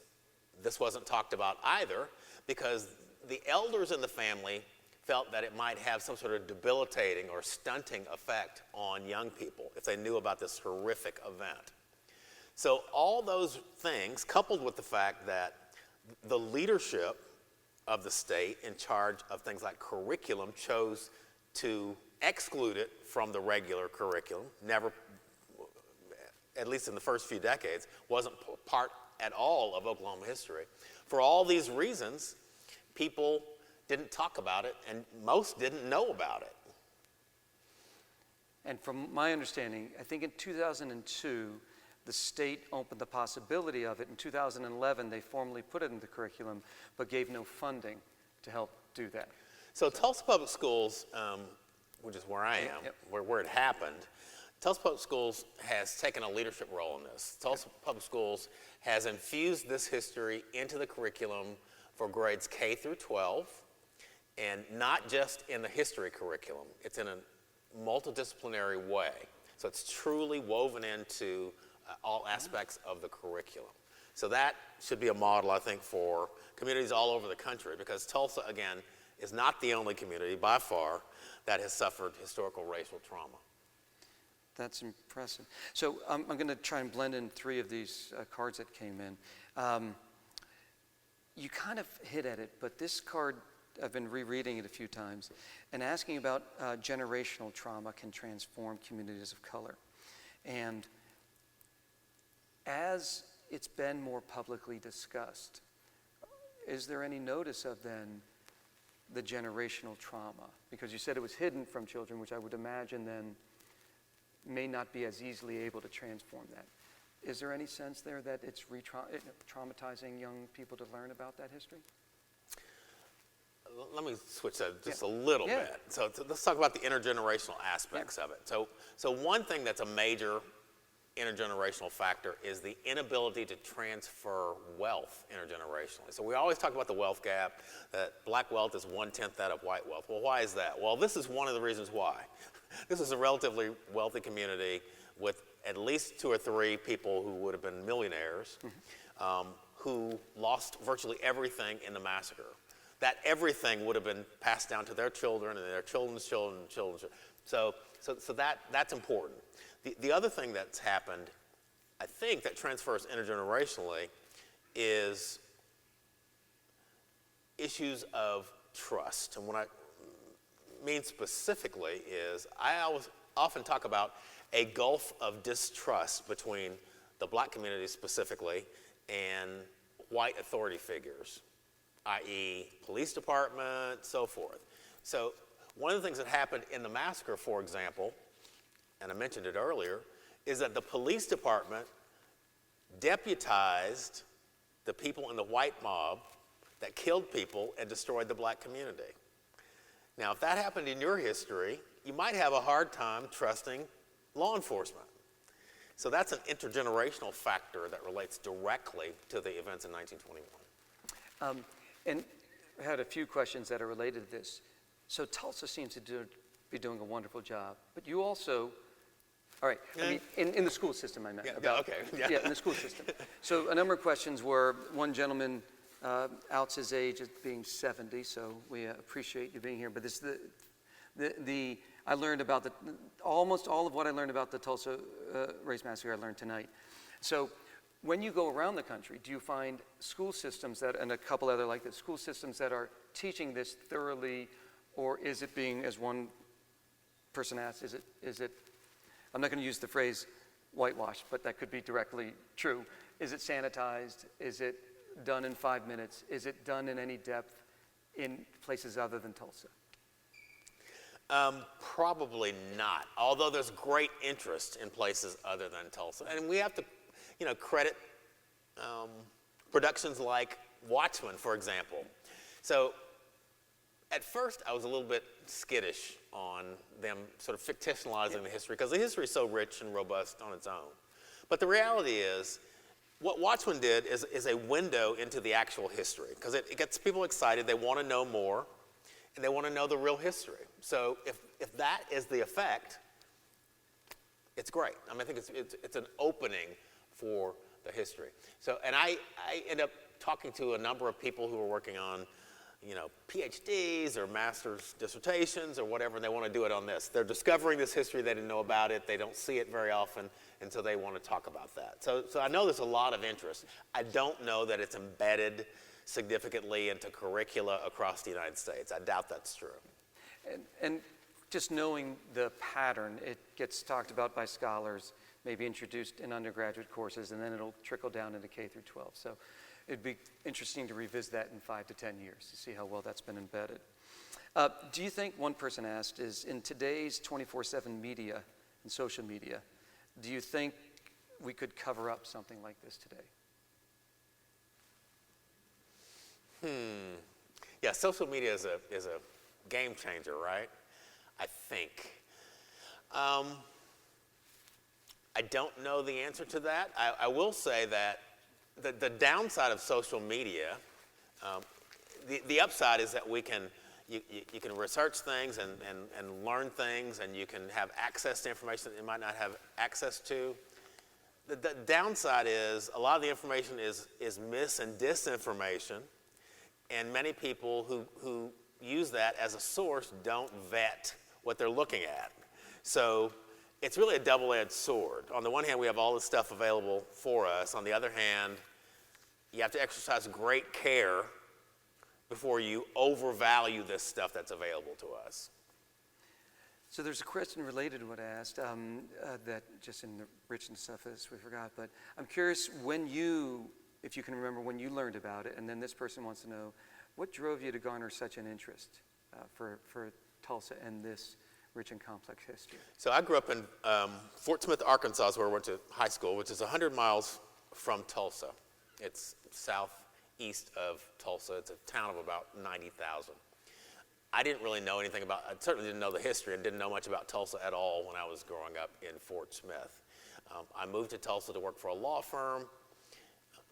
this wasn't talked about either, because the elders in the family felt that it might have some sort of debilitating or stunting effect on young people if they knew about this horrific event. So all those things, coupled with the fact that the leadership of the state in charge of things like curriculum chose to exclude it from the regular curriculum, never at least in the first few decades, wasn't part at all of Oklahoma history. For all these reasons, people didn't talk about it, and most didn't know about it. And from my understanding, I think in 2002, the state opened the possibility of it. In 2011, they formally put it in the curriculum, but gave no funding to help do that. So Tulsa Public Schools, which is where I am, Yep. where it happened, Tulsa Public Schools has taken a leadership role in this. Tulsa Public Schools has infused this history into the curriculum for grades K through 12, and not just in the history curriculum. It's in a multidisciplinary way. So it's truly woven into all aspects of the curriculum. So that should be a model, I think, for communities all over the country, because Tulsa, again, is not the only community by far that has suffered historical racial trauma. That's impressive. So I'm going to try and blend in three of these cards that came in. You kind of hit at it, but this card, I've been rereading it a few times, and asking about generational trauma can transform communities of color. And as it's been more publicly discussed, is there any notice of then the generational trauma? Because you said it was hidden from children, which I would imagine then may not be as easily able to transform that. Is there any sense there that it's traumatizing young people to learn about that history? Let me switch that just a little bit. So let's talk about the intergenerational aspects of it. So one thing that's a major intergenerational factor is the inability to transfer wealth intergenerationally. So we always talk about the wealth gap, that black wealth is 1/10 that of white wealth. Well, why is that? Well, this is one of the reasons why. This is a relatively wealthy community with at least 2 or 3 people who would have been millionaires, who lost virtually everything in the massacre. That everything would have been passed down to their children and their children's children and children's children. So that's important. The other thing that's happened, I think, that transfers intergenerationally is issues of trust. And what I mean specifically is I often talk about a gulf of distrust between the black community specifically and white authority figures, i.e. police department, so forth. So one of the things that happened in the massacre, for example, and I mentioned it earlier, is that the police department deputized the people in the white mob that killed people and destroyed the black community. Now, if that happened in your history, you might have a hard time trusting law enforcement. So that's an intergenerational factor that relates directly to the events in 1921. And I had a few questions that are related to this. So Tulsa seems to be doing a wonderful job, but you also, all right, I mean, in the school system I meant. Yeah, in the school system. So a number of questions were, one gentleman outs his age as being 70, so we appreciate you being here, but this I learned about almost all of what I learned about the Tulsa Race Massacre I learned tonight. So when you go around the country, do you find school systems that, and a couple other like this, school systems that are teaching this thoroughly, or is it being, as one person asked, is it, I'm not going to use the phrase whitewashed, but that could be directly true. Is it sanitized? Is it done in 5 minutes? Is it done in any depth in places other than Tulsa? Probably not, although there's great interest in places other than Tulsa. And we have to, credit productions like Watchmen, for example. So at first I was a little bit skittish on them sort of fictionalizing the history, because the history is so rich and robust on its own. But the reality is, what Watchmen did is a window into the actual history, because it gets people excited. They want to know more, and they want to know the real history. So if that is the effect, it's great. I mean, I think it's an opening for the history. So, and I end up talking to a number of people who are working on, PhDs or master's dissertations or whatever, and they want to do it on this. They're discovering this history, they didn't know about it, they don't see it very often, and so they want to talk about that. So I know there's a lot of interest. I don't know that it's embedded significantly into curricula across the United States. I doubt that's true. And just knowing the pattern, it gets talked about by scholars maybe introduced in undergraduate courses, and then it'll trickle down into K through 12. So it'd be interesting to revisit that in 5 to 10 years to see how well that's been embedded. Do you think, one person asked, is in today's 24/7 media and social media, do you think we could cover up something like this today? Yeah, social media is a game changer, right? I think. I don't know the answer to that. I will say that the downside of social media, the upside is that you can research things and learn things, and you can have access to information that you might not have access to. The downside is a lot of the information is mis and disinformation, and many people who use that as a source don't vet what they're looking at. So it's really a double-edged sword. On the one hand, we have all this stuff available for us. On the other hand, you have to exercise great care before you overvalue this stuff that's available to us. So there's a question related to what I asked that just in the richness stuff is we forgot, but I'm curious if you can remember when you learned about it, and then this person wants to know, what drove you to garner such an interest for Tulsa and this rich and complex history? So I grew up in Fort Smith, Arkansas, where I went to high school, which is 100 miles from Tulsa. It's southeast of Tulsa. It's a town of about 90,000. I didn't really know anything about, I certainly didn't know the history and didn't know much about Tulsa at all when I was growing up in Fort Smith. I moved to Tulsa to work for a law firm,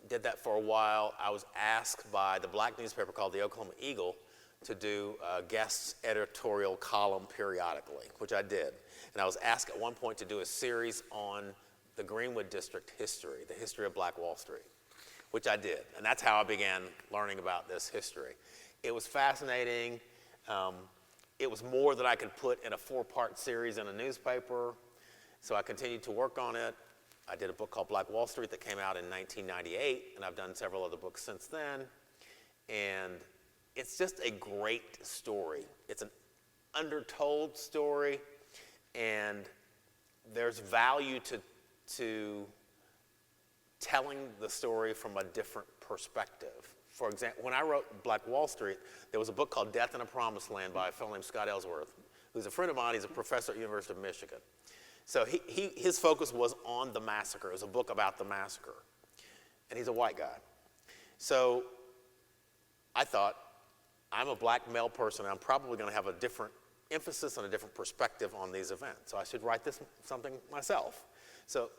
did that for a while. I was asked by the black newspaper called the Oklahoma Eagle to do a guest editorial column periodically, which I did. And I was asked at one point to do a series on the Greenwood District history, the history of Black Wall Street, which I did. And that's how I began learning about this history. It was fascinating. It was more than I could put in a 4-part series in a newspaper, so I continued to work on it. I did a book called Black Wall Street that came out in 1998, and I've done several other books since then. And it's just a great story. It's an undertold story, and there's value to telling the story from a different perspective. For example, when I wrote Black Wall Street, there was a book called Death in a Promised Land by a fellow named Scott Ellsworth, who's a friend of mine. He's a professor at the University of Michigan. So his focus was on the massacre. It was a book about the massacre. And he's a white guy. So I thought, I'm a black male person, and I'm probably going to have a different emphasis and a different perspective on these events. So I should write something myself. So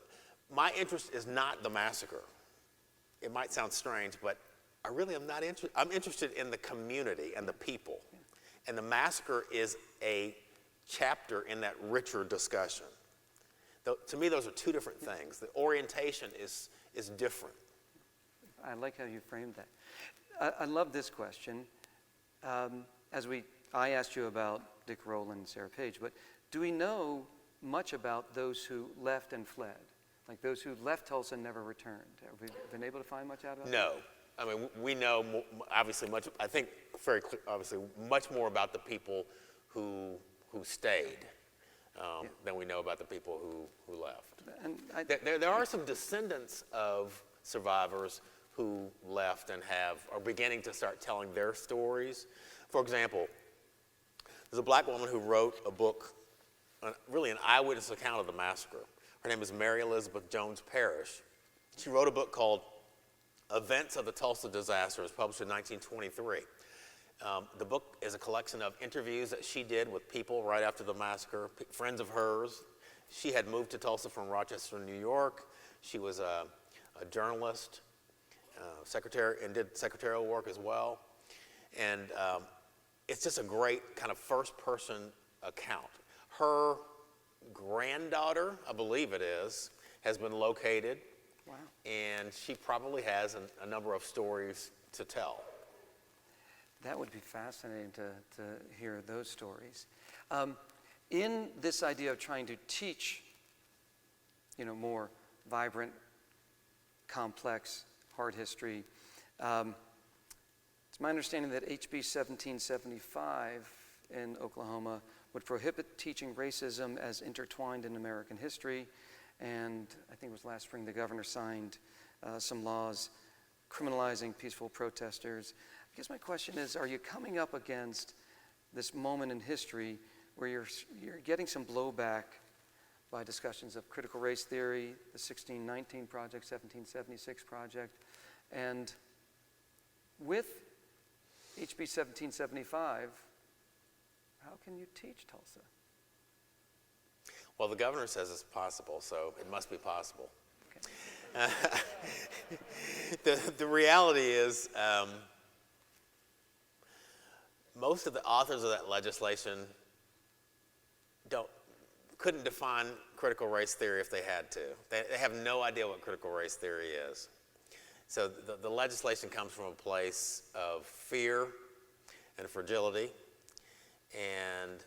my interest is not the massacre. It might sound strange, but I really am not interested. I'm interested in the community and the people. And the massacre is a chapter in that richer discussion. To me, those are two different things. The orientation is different. I like how you framed that. I love this question. I asked you about Dick Rowland and Sarah Page, but do we know much about those who left and fled? Like those who left Tulsa and never returned? Have we been able to find much out about that? No. I mean, we know obviously much, I think very obviously much more about the people who stayed than we know about the people who left. And there are some descendants of survivors who left and are beginning to start telling their stories. For example, there's a black woman who wrote a book, really an eyewitness account of the massacre. Her name is Mary Elizabeth Jones Parrish. She wrote a book called Events of the Tulsa Disaster. It was published in 1923. The book is a collection of interviews that she did with people right after the massacre, friends of hers. She had moved to Tulsa from Rochester, New York. She was a journalist, secretary, and did secretarial work as well. And it's just a great kind of first-person account. Her granddaughter, I believe it is, has been located. Wow. And she probably has a number of stories to tell. That would be fascinating to hear those stories. In this idea of trying to teach, more vibrant, complex, hard history, it's my understanding that HB 1775 in Oklahoma would prohibit teaching racism as intertwined in American history, and I think it was last spring the governor signed some laws criminalizing peaceful protesters. I guess my question is, are you coming up against this moment in history where you're getting some blowback by discussions of critical race theory, the 1619 Project, 1776 Project, and with HB 1775, how can you teach Tulsa? Well, the governor says it's possible, so it must be possible. Okay. The reality is, most of the authors of that legislation couldn't define critical race theory if they had to. They have no idea what critical race theory is. So the legislation comes from a place of fear and fragility, and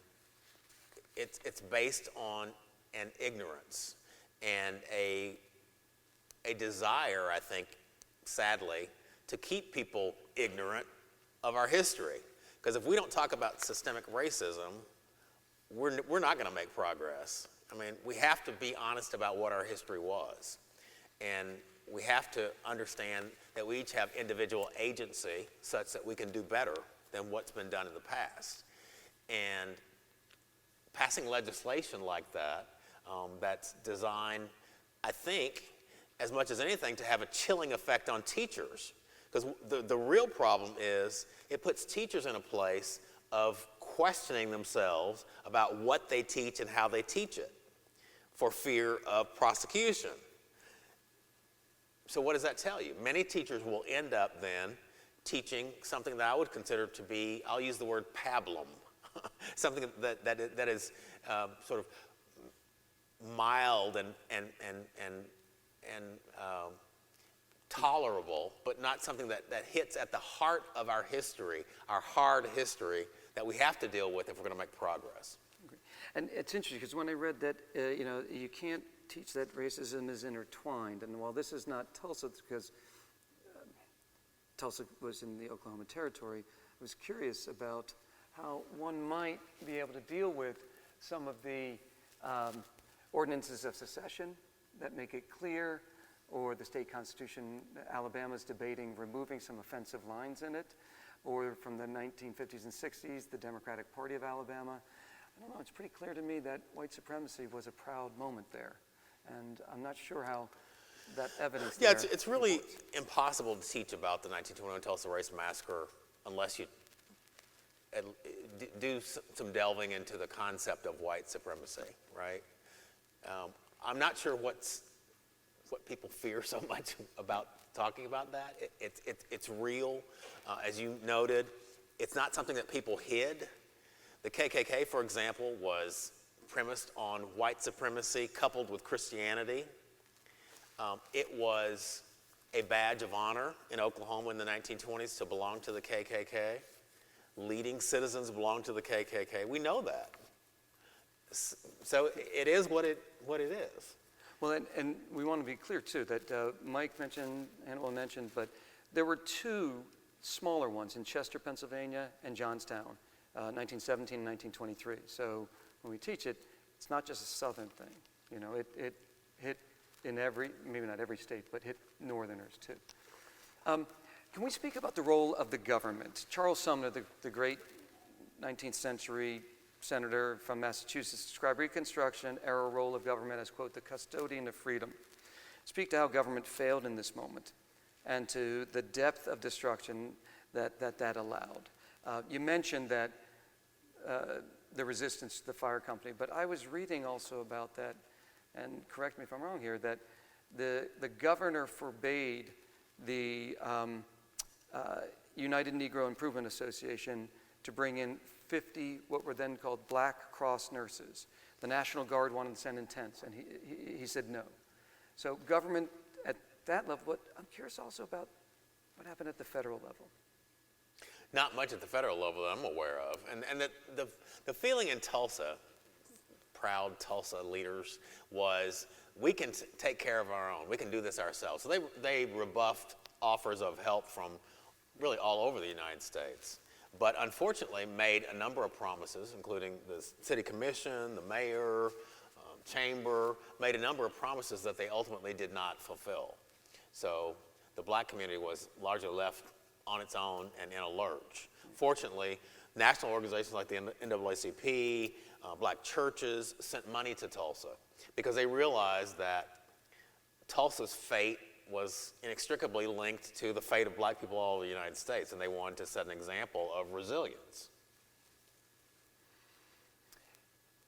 it's based on an ignorance and a desire, I think, sadly, to keep people ignorant of our history. Because if we don't talk about systemic racism, we're not going to make progress. I mean, we have to be honest about what our history was. And we have to understand that we each have individual agency such that we can do better than what's been done in the past. And passing legislation like that, that's designed, I think, as much as anything, to have a chilling effect on teachers. Because the real problem is it puts teachers in a place of questioning themselves about what they teach and how they teach it for fear of prosecution. So what does that tell you? Many teachers will end up then teaching something that I would consider to be, I'll use the word pablum, something that is sort of mild and tolerable, but not something that hits at the heart of our history, our hard history, that we have to deal with if we're going to make progress. And it's interesting because when I read that, you can't teach that racism is intertwined. And while this is not Tulsa, because Tulsa was in the Oklahoma Territory, I was curious about how one might be able to deal with some of the ordinances of secession that make it clear, or the state constitution, Alabama's debating removing some offensive lines in it, or from the 1950s and 60s, the Democratic Party of Alabama. I don't know, it's pretty clear to me that white supremacy was a proud moment there. And I'm not sure how that evidence Yeah, there it's really supports. impossible to teach about the 1921 Tulsa Race Massacre unless you do some delving into the concept of white supremacy, right? I'm not sure what people fear so much about talking about that. It's real. As you noted, it's not something that people hid. The KKK, for example, was premised on white supremacy coupled with Christianity. It was a badge of honor in Oklahoma in the 1920s to belong to the KKK. Leading citizens belonged to the KKK. We know that. So it is what it is. Well, and we want to be clear, too, that Mike mentioned, Hannibal mentioned, but there were two smaller ones in Chester, Pennsylvania, and Johnstown, 1917 and 1923. So when we teach it, it's not just a southern thing. You know, it hit in every, maybe not every state, but hit northerners, too. Can we speak about the role of the government? Charles Sumner, the great 19th century senator from Massachusetts, described Reconstruction-era role of government as, quote, the custodian of freedom. Speak to how government failed in this moment and to the depth of destruction that allowed. You mentioned that the resistance to the fire company, but I was reading also about that, and correct me if I'm wrong here, that the governor forbade the United Negro Improvement Association to bring in 50 what were then called Black Cross nurses. The National Guard wanted to send in tents, and he said no. So government at that level, but I'm curious also about what happened at the federal level. Not much at the federal level that I'm aware of. And the feeling in Tulsa, proud Tulsa leaders, was we can take care of our own. We can do this ourselves. So they rebuffed offers of help from really all over the United States. But unfortunately made a number of promises, including the city commission, the mayor, chamber made a number of promises that they ultimately did not fulfill. So the black community was largely left on its own and in a lurch. Fortunately, national organizations like the NAACP, black churches sent money to Tulsa because they realized that Tulsa's fate was inextricably linked to the fate of black people all over the United States, and they wanted to set an example of resilience.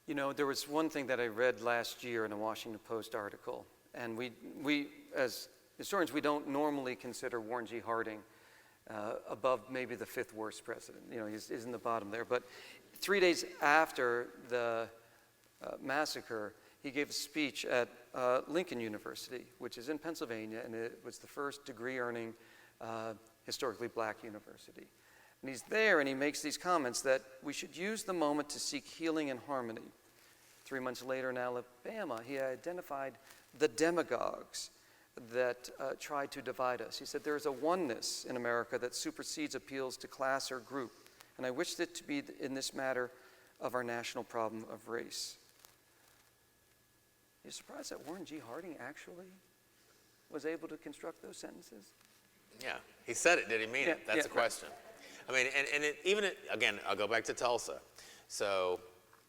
You know, there was one thing that I read last year in a Washington Post article, and we as historians, we don't normally consider Warren G. Harding above maybe the 5th worst president. You know, he's in the bottom there. But 3 days after the massacre, he gave a speech at Lincoln University, which is in Pennsylvania, and it was the first degree-earning historically black university. And he's there, and he makes these comments that we should use the moment to seek healing and harmony. 3 months later in Alabama, he identified the demagogues that tried to divide us. He said, there is a oneness in America that supersedes appeals to class or group, and I wish it to be in this matter of our national problem of race. Are you surprised that Warren G. Harding actually was able to construct those sentences? Yeah, he said it. Did he mean it? That's the right. question. I mean, again, I'll go back to Tulsa. So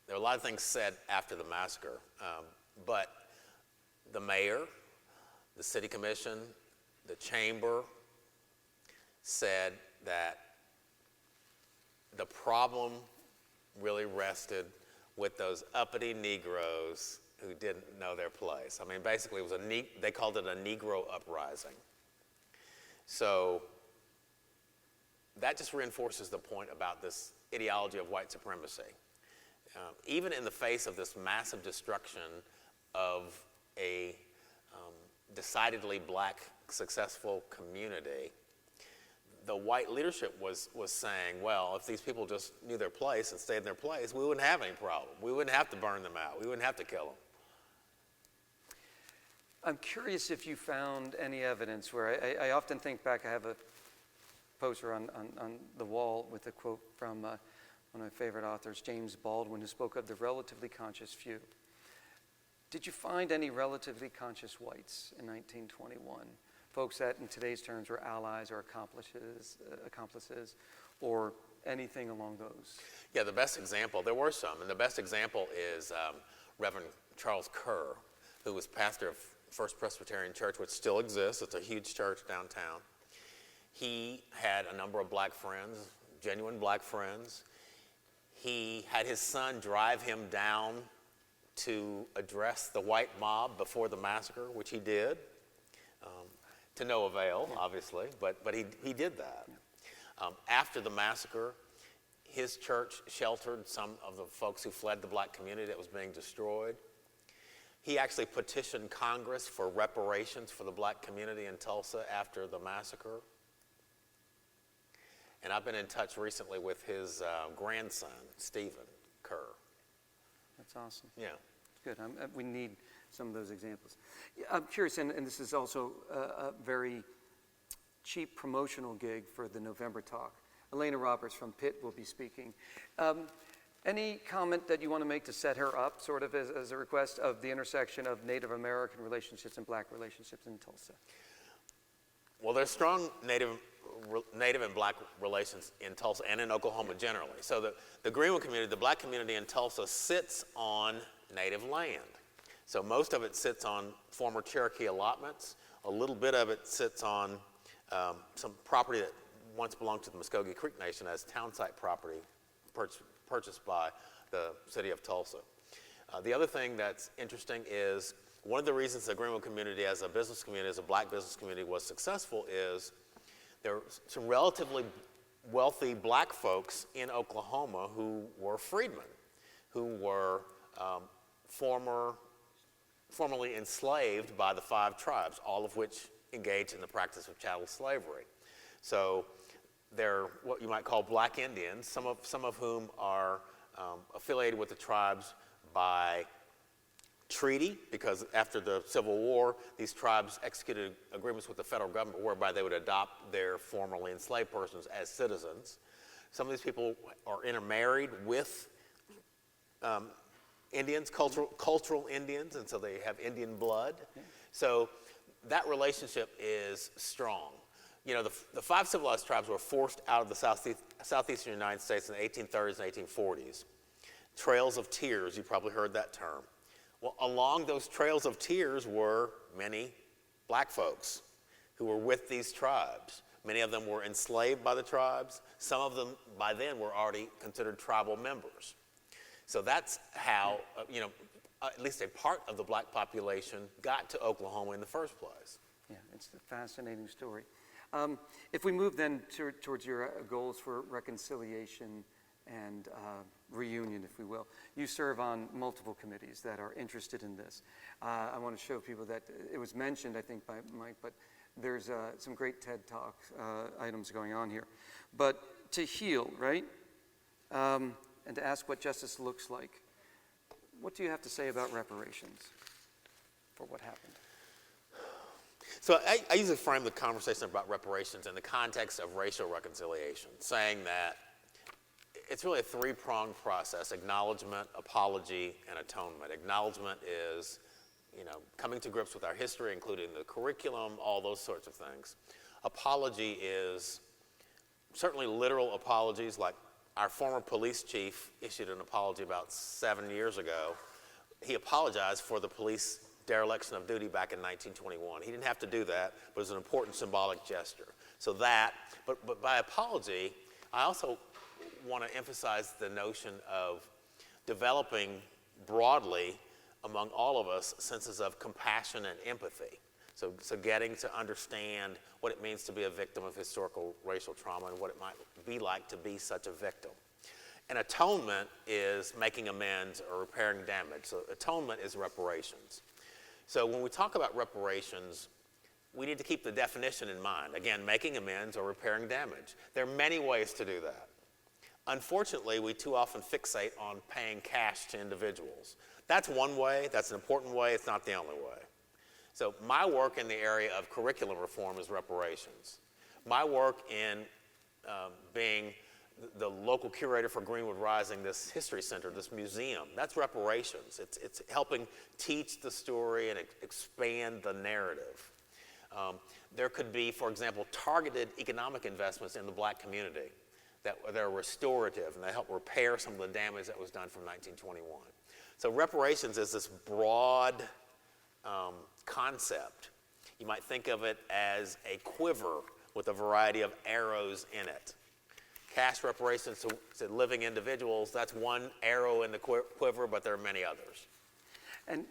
there are a lot of things said after the massacre, but the mayor, the city commission, the chamber said that the problem really rested with those uppity Negroes who didn't know their place. I mean, basically, it was they called it a Negro uprising. So that just reinforces the point about this ideology of white supremacy. Even in the face of this massive destruction of a decidedly black successful community, the white leadership was saying, well, if these people just knew their place and stayed in their place, we wouldn't have any problem. We wouldn't have to burn them out. We wouldn't have to kill them. I'm curious if you found any evidence where I often think back, I have a poster on the wall with a quote from one of my favorite authors, James Baldwin, who spoke of the relatively conscious few. Did you find any relatively conscious whites in 1921? Folks that in today's terms were allies or accomplices or anything along those? Yeah, the best example, there were some, and the best example is Reverend Charles Kerr, who was pastor of First Presbyterian Church, which still exists. It's a huge church downtown. He had a number of black friends, genuine black friends. He had his son drive him down to address the white mob before the massacre, which he did, to no avail, obviously, but he did that. After the massacre, his church sheltered some of the folks who fled the black community that was being destroyed. He actually petitioned Congress for reparations for the black community in Tulsa after the massacre. And I've been in touch recently with his grandson, Stephen Kerr. That's awesome. Yeah. Good. We need some of those examples. Yeah, I'm curious, and this is also a very cheap promotional gig for the November talk. Elena Roberts from Pitt will be speaking. Any comment that you want to make to set her up, sort of as a request of the intersection of Native American relationships and black relationships in Tulsa? Well, there's strong Native and black relations in Tulsa and in Oklahoma generally. So the Greenwood community, the black community in Tulsa, sits on Native land. So most of it sits on former Cherokee allotments. A little bit of it sits on some property that once belonged to the Muskogee Creek Nation as town site property purchased by the city of Tulsa. The other thing that's interesting is one of the reasons the Greenwood community as a business community, as a black business community, was successful is there were some relatively wealthy black folks in Oklahoma who were freedmen, who were formerly enslaved by the 5 tribes, all of which engaged in the practice of chattel slavery. So they're what you might call black Indians, some of whom are affiliated with the tribes by treaty, because after the Civil War, these tribes executed agreements with the federal government whereby they would adopt their formerly enslaved persons as citizens. Some of these people are intermarried with Indians, cultural Indians, and so they have Indian blood. So that relationship is strong. You know, the 5 civilized tribes were forced out of the southeastern United States in the 1830s and 1840s. Trails of tears, you probably heard that term. Well, along those trails of tears were many black folks who were with these tribes. Many of them were enslaved by the tribes. Some of them, by then, were already considered tribal members. So that's how, at least a part of the black population got to Oklahoma in the first place. Yeah, it's a fascinating story. If we move then towards your goals for reconciliation and reunion, if we will. You serve on multiple committees that are interested in this. I want to show people that it was mentioned, I think, by Mike, but there's some great TED Talk items going on here. But to heal, right? And to ask what justice looks like. What do you have to say about reparations for what happened? So I usually frame the conversation about reparations in the context of racial reconciliation, saying that it's really a 3-pronged process: acknowledgement, apology, and atonement. Acknowledgement is, coming to grips with our history, including the curriculum, all those sorts of things. Apology is certainly literal apologies, like our former police chief issued an apology about 7 years ago. He apologized for the police dereliction of duty back in 1921. He didn't have to do that, but it was an important symbolic gesture. So that, but by apology, I also want to emphasize the notion of developing broadly among all of us senses of compassion and empathy. So getting to understand what it means to be a victim of historical racial trauma and what it might be like to be such a victim. And atonement is making amends or repairing damage. So atonement is reparations. So when we talk about reparations, we need to keep the definition in mind. Again, making amends or repairing damage. There are many ways to do that. Unfortunately, we too often fixate on paying cash to individuals. That's one way, that's an important way, it's not the only way. So my work in the area of curriculum reform is reparations. My work in being the local curator for Greenwood Rising, this history center, this museum, that's reparations. It's helping teach the story and expand the narrative. There could be, for example, targeted economic investments in the black community that are restorative and they help repair some of the damage that was done from 1921. So reparations is this broad concept. You might think of it as a quiver with a variety of arrows in it. Cash reparations to living individuals, that's one arrow in the quiver, but there are many others. And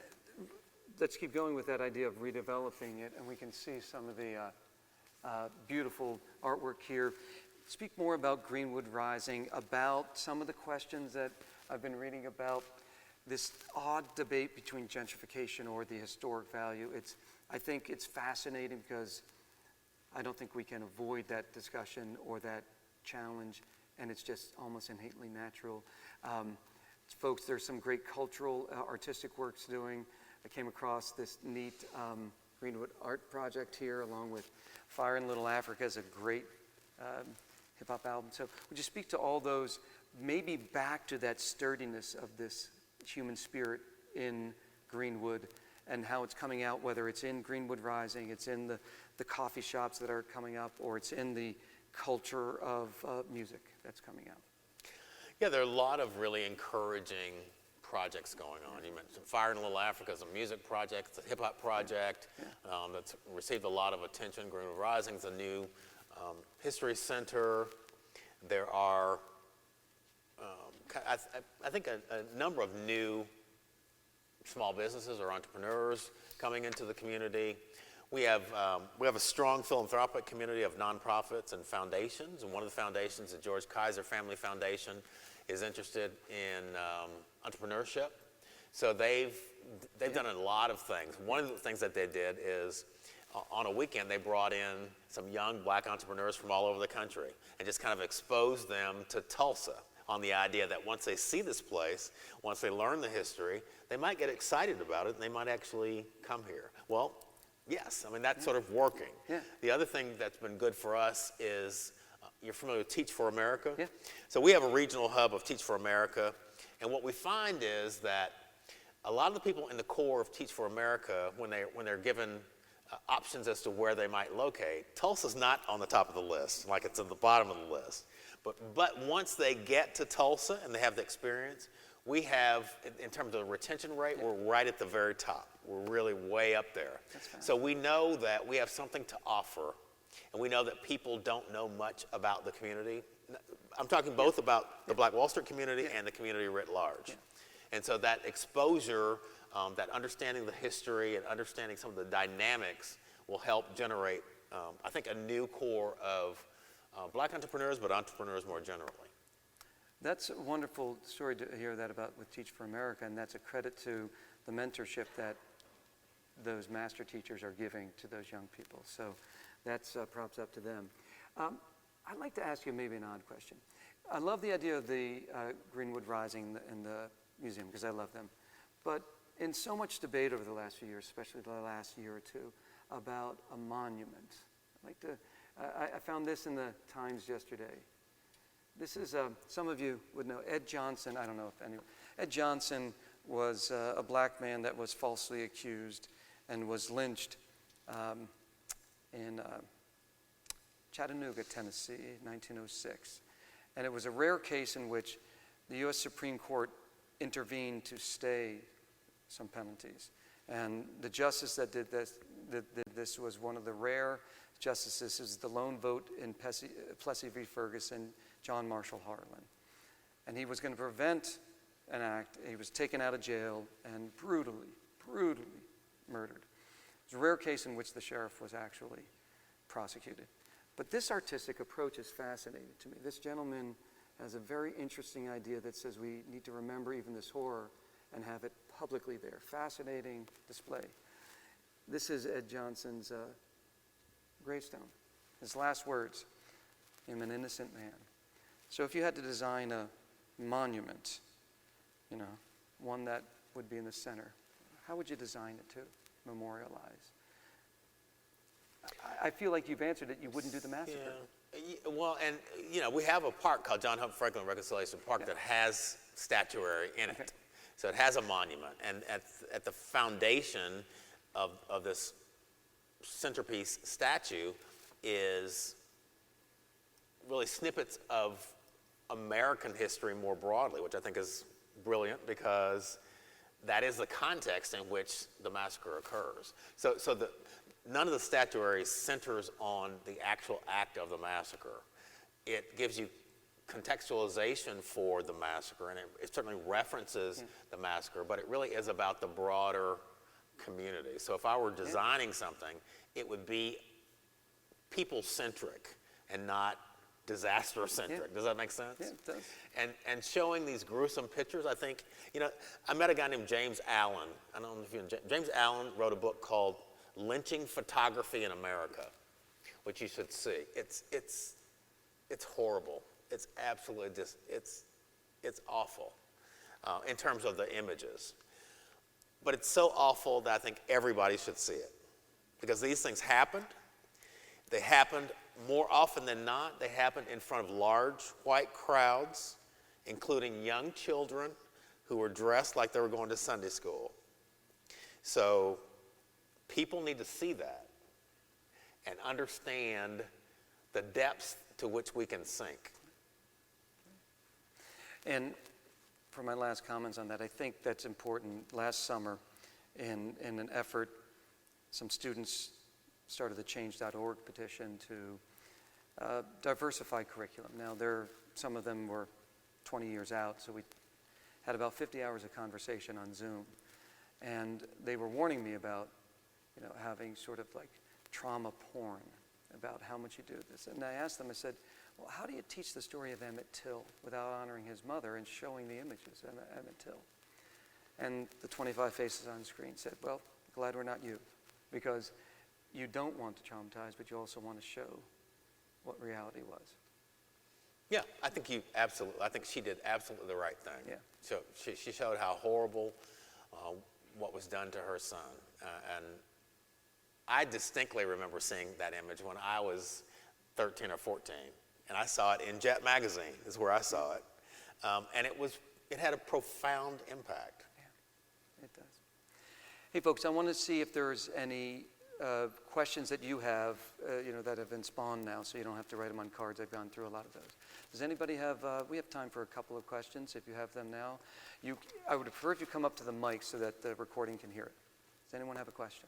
let's keep going with that idea of redeveloping it, and we can see some of the beautiful artwork here. Speak more about Greenwood Rising, about some of the questions that I've been reading about this odd debate between gentrification or the historic value. I think it's fascinating because I don't think we can avoid that discussion or that challenge, and it's just almost innately natural. Folks, there's some great cultural, artistic works doing. I came across this neat Greenwood art project here, along with Fire in Little Africa is a great hip-hop album. So would you speak to all those, maybe back to that sturdiness of this human spirit in Greenwood and how it's coming out, whether it's in Greenwood Rising, it's in the coffee shops that are coming up, or it's in the culture of music that's coming out? Yeah, there are a lot of really encouraging projects going on. You mentioned Fire in Little Africa is a music project, it's a hip-hop project that's received a lot of attention. Greenwood Rising is a new history center. There are, I think, a number of new small businesses or entrepreneurs coming into the community. We have a strong philanthropic community of nonprofits and foundations, and one of the foundations, the George Kaiser Family Foundation, is interested in entrepreneurship. So they've done a lot of things. One of the things that they did is on a weekend they brought in some young black entrepreneurs from all over the country and just kind of exposed them to Tulsa on the idea that once they see this place, once they learn the history, they might get excited about it and they might actually come here. Well, yes, I mean, that's sort of working. Yeah. The other thing that's been good for us is, you're familiar with Teach for America? Yeah. So we have a regional hub of Teach for America, and what we find is that a lot of the people in the core of Teach for America, when they're given options as to where they might locate, Tulsa's not on the top of the list, like it's at the bottom of the list. But once they get to Tulsa and they have the experience, we have, in terms of the retention rate, we're right at the very top. We're really way up there. So we know that we have something to offer, and we know that people don't know much about the community. I'm talking both about the Black Wall Street community and the community writ large. And so that exposure, that understanding the history and understanding some of the dynamics will help generate, I think, a new core of Black entrepreneurs, but entrepreneurs more generally. That's a wonderful story to hear that about with Teach for America, and that's a credit to the mentorship that those master teachers are giving to those young people. So that's props up to them. I'd like to ask you maybe an odd question. I love the idea of the Greenwood Rising in the museum, because I love them. But in so much debate over the last few years, especially the last year or two, about a monument, I found this in the Times yesterday. This is, some of you would know, Ed Johnson. I don't know if anyone. Ed Johnson was a black man that was falsely accused and was lynched in Chattanooga, Tennessee, 1906. And it was a rare case in which the U.S. Supreme Court intervened to stay some penalties. And the justice that did this was one of the rare justices. It was the lone vote in Plessy v. Ferguson, John Marshall Harlan. And he was going to prevent an act. He was taken out of jail and brutally murdered. It was a rare case in which the sheriff was actually prosecuted. But this artistic approach is fascinating to me. This gentleman has a very interesting idea that says we need to remember even this horror and have it publicly there. Fascinating display. This is Ed Johnson's gravestone. His last words, "I'm an innocent man." So if you had to design a monument, one that would be in the center, how would you design it to memorialize? I feel like you've answered it. You wouldn't do the massacre. Yeah. Well, and we have a park called John Hunt Franklin Reconciliation Park that has statuary in it. So it has a monument, and at the foundation of this centerpiece statue is really snippets of American history more broadly, which I think is brilliant because that is the context in which the massacre occurs. So none of the statuary centers on the actual act of the massacre. It gives you contextualization for the massacre, and it certainly references the massacre, but it really is about the broader community. So if I were designing something, it would be people-centric and not disaster-centric. Yeah. Does that make sense? Yeah, it does. And showing these gruesome pictures, I think, I met a guy named James Allen. I don't know if you know, James Allen wrote a book called Lynching Photography in America, which you should see. It's horrible. It's absolutely it's awful in terms of the images. But it's so awful that I think everybody should see it. Because these things happened. They happened more often than not. They happened in front of large white crowds, including young children who were dressed like they were going to Sunday school. So people need to see that and understand the depths to which we can sink. And for my last comments on that, I think that's important. Last summer, in an effort, some students started the change.org petition to diversify curriculum. Now, some of them were 20 years out, so we had about 50 hours of conversation on Zoom. And they were warning me about, having sort of like trauma porn, about how much you do this. And I asked them, I said, well, how do you teach the story of Emmett Till without honoring his mother and showing the images of Emmett Till? And the 25 faces on screen said, well, glad we're not you, because you don't want to traumatize, but you also want to show what reality was. Yeah, I think she did absolutely the right thing. Yeah. So she showed how horrible what was done to her son. And I distinctly remember seeing that image when I was 13 or 14. And I saw it in Jet magazine, is where I saw it. And it had a profound impact. Yeah, it Hey, folks, I want to see if there's any questions that you have, that have been spawned now, so you don't have to write them on cards. I've gone through a lot of those. Does anybody have, we have time for a couple of questions if you have them now. I would prefer if you come up to the mic so that the recording can hear it. Does anyone have a question?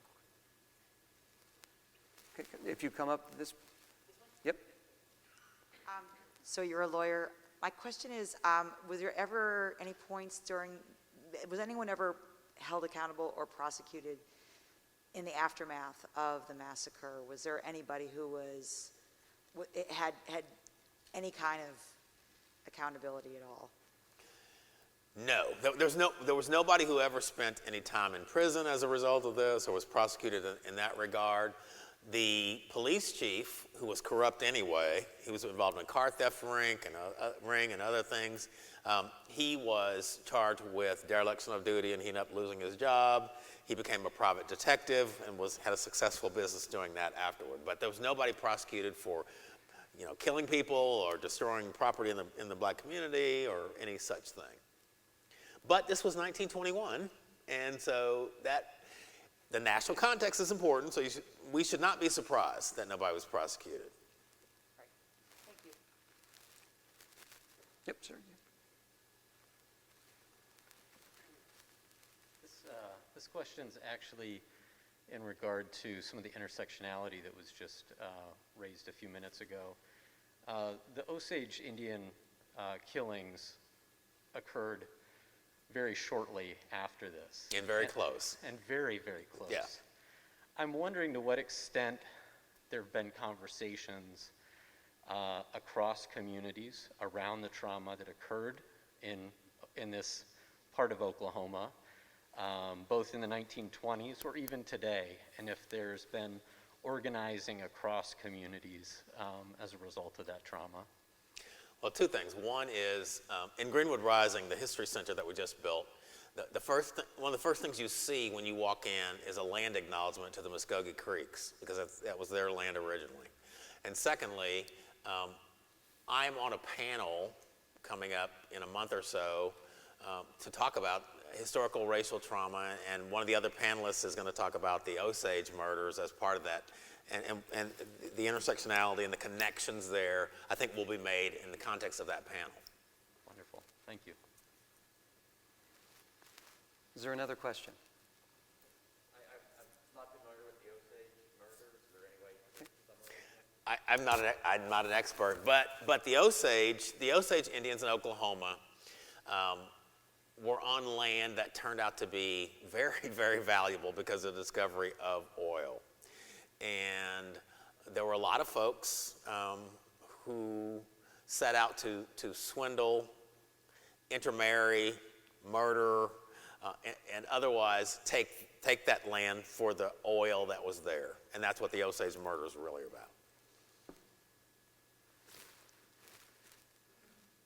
Okay, if you come up this, yep. So you're a lawyer. My question is, was there ever any points was anyone ever held accountable or prosecuted in the aftermath of the massacre? Was there anybody who had any kind of accountability at all? No, there was nobody who ever spent any time in prison as a result of this or was prosecuted in that regard. The police chief, who was corrupt anyway, he was involved in a car theft ring and other things. He was charged with dereliction of duty, and he ended up losing his job. He became a private detective and had a successful business doing that afterward. But there was nobody prosecuted for, killing people or destroying property in the black community or any such thing. But this was 1921, and so the national context is important, so we should not be surprised that nobody was prosecuted. Right. Thank you. Yep, sir. This question's actually in regard to some of the intersectionality that was just raised a few minutes ago. The Osage Indian killings occurred very shortly after this. And very close. And very, very close. Yeah. I'm wondering to what extent there have been conversations across communities around the trauma that occurred in this part of Oklahoma, both in the 1920s or even today, and if there's been organizing across communities as a result of that trauma. Well, two things. One is, in Greenwood Rising, the history center that we just built, one of the first things you see when you walk in is a land acknowledgement to the Muskogee Creeks, because that was their land originally. And secondly, I'm on a panel coming up in a month or so to talk about historical racial trauma, and one of the other panelists is going to talk about the Osage murders as part of that. And the intersectionality and the connections there, I think, will be made in the context of that panel. Wonderful. Thank you. Is there another question? I'm not familiar with the Osage murders. Is there any way you can I'm not an expert, but the Osage Indians in Oklahoma were on land that turned out to be very, very valuable because of the discovery of oil. And there were a lot of folks who set out to swindle, intermarry, murder, and otherwise take that land for the oil that was there. And that's what the Osage murders were really about.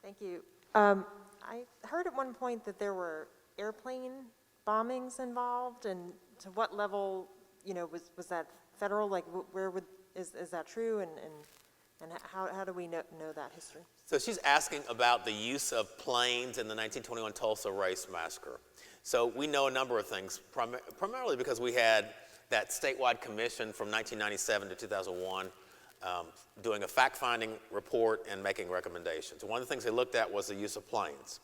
Thank you. I heard at one point that there were airplane bombings involved, and to what level, was that federal? Like, is that true? And how do we know that history? So she's asking about the use of planes in the 1921 Tulsa Race Massacre. So we know a number of things, primarily because we had that statewide commission from 1997 to 2001 doing a fact-finding report and making recommendations. One of the things they looked at was the use of planes.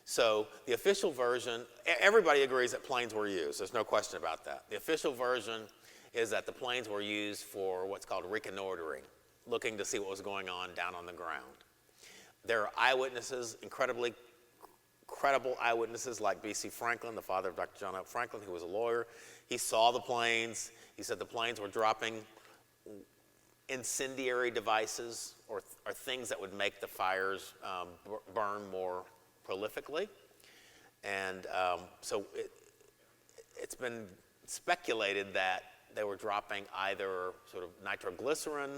So the official version, everybody agrees that planes were used. There's no question about that. The official version is that the planes were used for what's called reconnoitering, looking to see what was going on down on the ground. There are eyewitnesses, incredibly credible eyewitnesses like B.C. Franklin, the father of Dr. John F. Franklin, who was a lawyer. He saw the planes. He said the planes were dropping incendiary devices or things that would make the fires burn more prolifically. And so it's been speculated that they were dropping either sort of nitroglycerin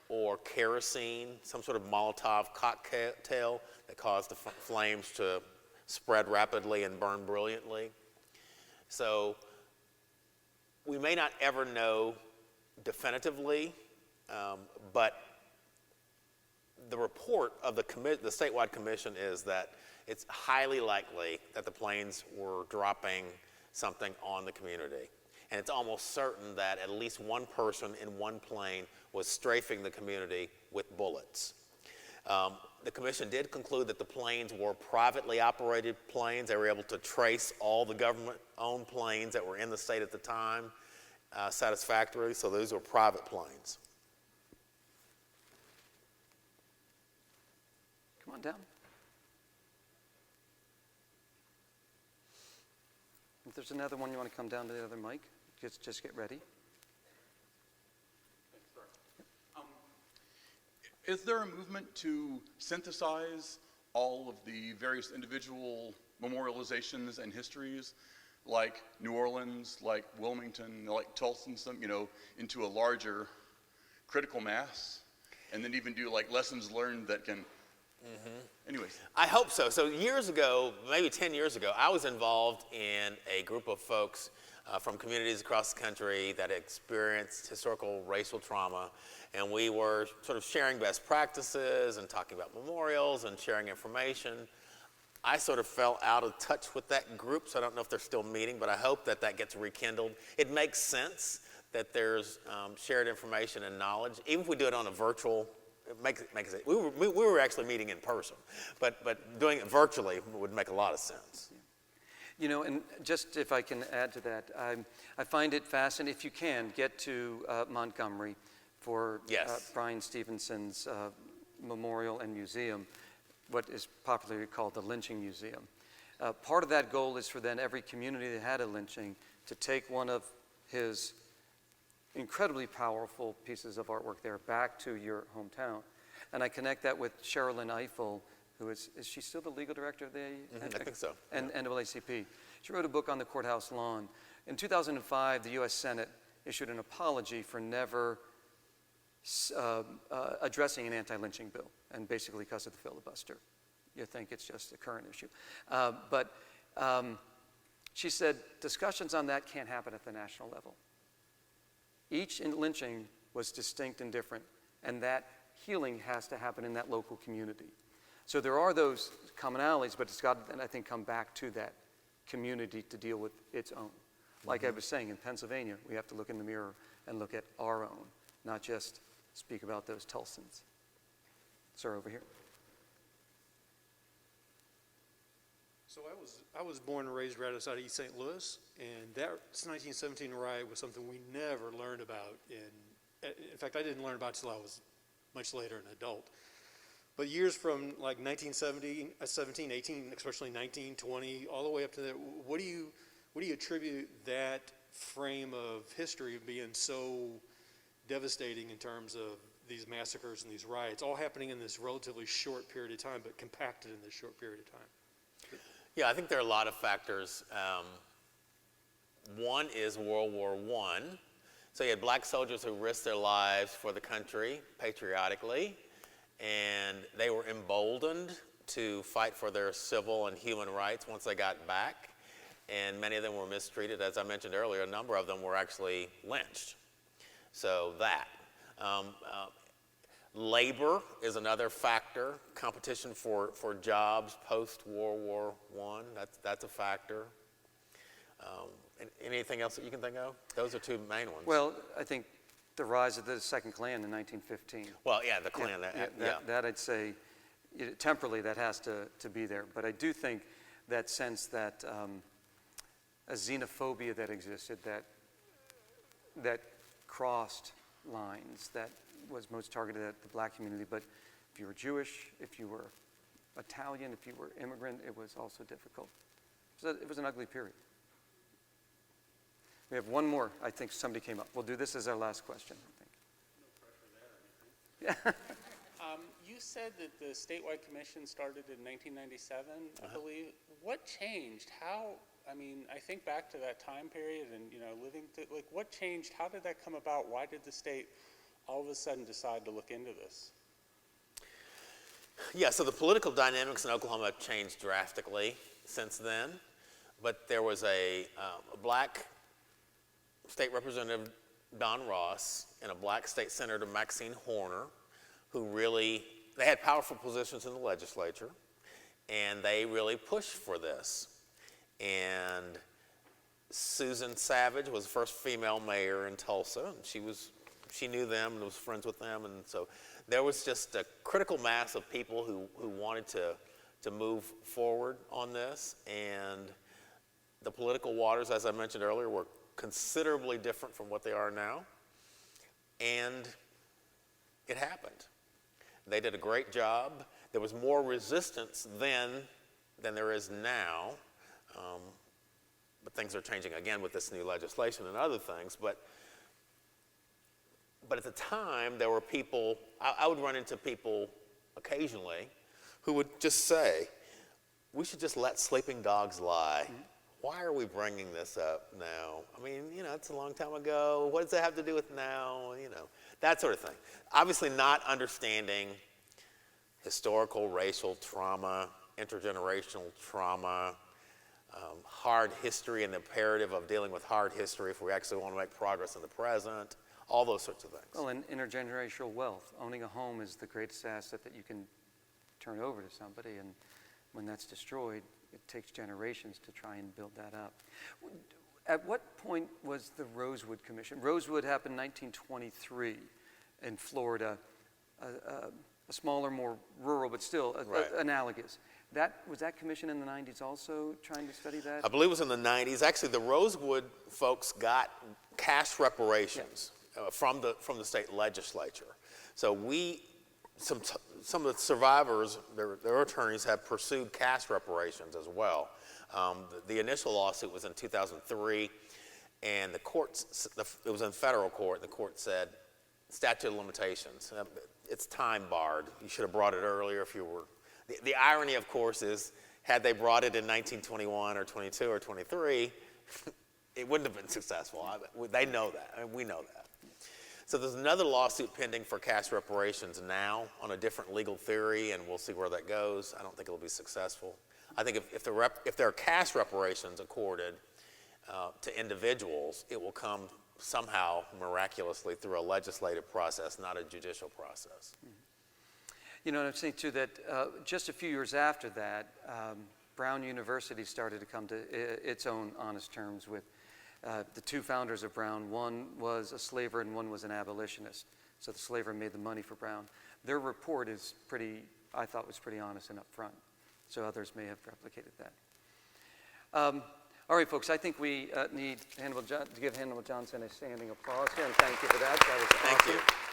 or kerosene, some sort of Molotov cocktail that caused the flames to spread rapidly and burn brilliantly. So we may not ever know definitively, but the report of the statewide commission is that it's highly likely that the planes were dropping something on the community. And it's almost certain that at least one person in one plane was strafing the community with bullets. The commission did conclude that the planes were privately operated planes. They were able to trace all the government-owned planes that were in the state at the time satisfactorily, so those were private planes. Come on down. If there's another one you want to come down to the other mic, just get ready. Is there a movement to synthesize all of the various individual memorializations and histories, like New Orleans, like Wilmington, like Tulsa, into a larger critical mass, and then even do like lessons learned that can, anyways. I hope so. So years ago, maybe 10 years ago, I was involved in a group of folks from communities across the country that experienced historical racial trauma, and we were sort of sharing best practices and talking about memorials and sharing information. I sort of fell out of touch with that group, so I don't know if they're still meeting, but I hope that that gets rekindled. It makes sense that there's shared information and knowledge, even if we do it on a virtual. It makes it. We were actually meeting in person, but doing it virtually would make a lot of sense. You know, and just if I can add to that, I find it fascinating. If you can, get to Montgomery for Brian Stevenson's memorial and museum, what is popularly called the Lynching Museum. Part of that goal is for then every community that had a lynching to take one of his incredibly powerful pieces of artwork there back to your hometown. And I connect that with Sherilyn Eiffel, who is she still the legal director of the I think so. and NAACP. She wrote a book on the courthouse lawn. In 2005, the U.S. Senate issued an apology for never addressing an anti-lynching bill, and basically because of the filibuster. You think it's just a current issue. But she said discussions on that can't happen at the national level. Each lynching was distinct and different, and that healing has to happen in that local community. So there are those commonalities, but it's got to, I think, come back to that community to deal with its own. Like I was saying, in Pennsylvania, we have to look in the mirror and look at our own, not just speak about those Tulsans. Sir, over here. So I was born and raised right outside of East St. Louis, and that 1917 riot was something we never learned about. In fact, I didn't learn about it until I was much later, an adult. But years from like 1970, 17, 18, especially 19, 20, all the way up to that, what do you attribute that frame of history being so devastating in terms of these massacres and these riots, all happening in this relatively short period of time, but compacted in this short period of time? Yeah, I think there are a lot of factors. One is World War I. So you had black soldiers who risked their lives for the country patriotically, and they were emboldened to fight for their civil and human rights once they got back, and many of them were mistreated. As I mentioned earlier, a number of them were actually lynched. So that. Labor is another factor. Competition for jobs post-World War I, that's a factor. Anything else that you can think of? Those are two main ones. Well, I think the rise of the Second Klan in 1915. Well, yeah, the Klan. That I'd say, temporally, that has to be there. But I do think that sense that a xenophobia that existed, that crossed lines, that was most targeted at the black community, but if you were Jewish, if you were Italian, if you were immigrant, it was also difficult. So it was an ugly period. We have one more. I think somebody came up. We'll do this as our last question, I think. No pressure there, I think. You said that the statewide commission started in 1997, I believe. What changed? I think back to that time period and, what changed? How did that come about? Why did the state all of a sudden decide to look into this? Yeah, so the political dynamics in Oklahoma have changed drastically since then, but there was a black state representative, Don Ross, and a black state senator, Maxine Horner, who they had powerful positions in the legislature, and they really pushed for this. And Susan Savage was the first female mayor in Tulsa. And she knew them and was friends with them, and so there was just a critical mass of people who wanted to move forward on this, and the political waters, as I mentioned earlier, were considerably different from what they are now, and it happened. They did a great job. There was more resistance then than there is now, but things are changing again with this new legislation and other things. But at the time, there were people, I would run into people occasionally who would just say, we should just let sleeping dogs lie. Why are we bringing this up now? I mean, it's a long time ago. What does that have to do with now? That sort of thing. Obviously not understanding historical, racial trauma, intergenerational trauma, hard history and the imperative of dealing with hard history if we actually want to make progress in the present, all those sorts of things. Well, and intergenerational wealth. Owning a home is the greatest asset that you can turn over to somebody, and when that's destroyed, it takes generations to try and build that up. At what point was the Rosewood Commission? Rosewood happened in 1923 in Florida, a smaller, more rural, but still analogous. Was that commission in the 90s also trying to study that? I believe it was in the 90s. Actually, the Rosewood folks got cash reparations from the state legislature. So some of the survivors, their attorneys have pursued cash reparations as well. The initial lawsuit was in 2003, and the courts, it was in federal court, and the court said, statute of limitations, it's time barred. You should have brought it earlier if you were. The irony, of course, is had they brought it in 1921 or 22 or 23, it wouldn't have been successful. They know that. I mean, we know that. So there's another lawsuit pending for cash reparations now on a different legal theory, and we'll see where that goes. I don't think it'll be successful. I think if there are cash reparations accorded to individuals, it will come somehow miraculously through a legislative process, not a judicial process. And I'm saying too that just a few years after that, Brown University started to come to its own honest terms with the two founders of Brown. One was a slaver and one was an abolitionist. So the slaver made the money for Brown. Their report is I thought was pretty honest and upfront. So others may have replicated that. All right, folks, I think we need to give Hannibal Johnson a standing applause here, and thank you for that. That was awesome. Thank you.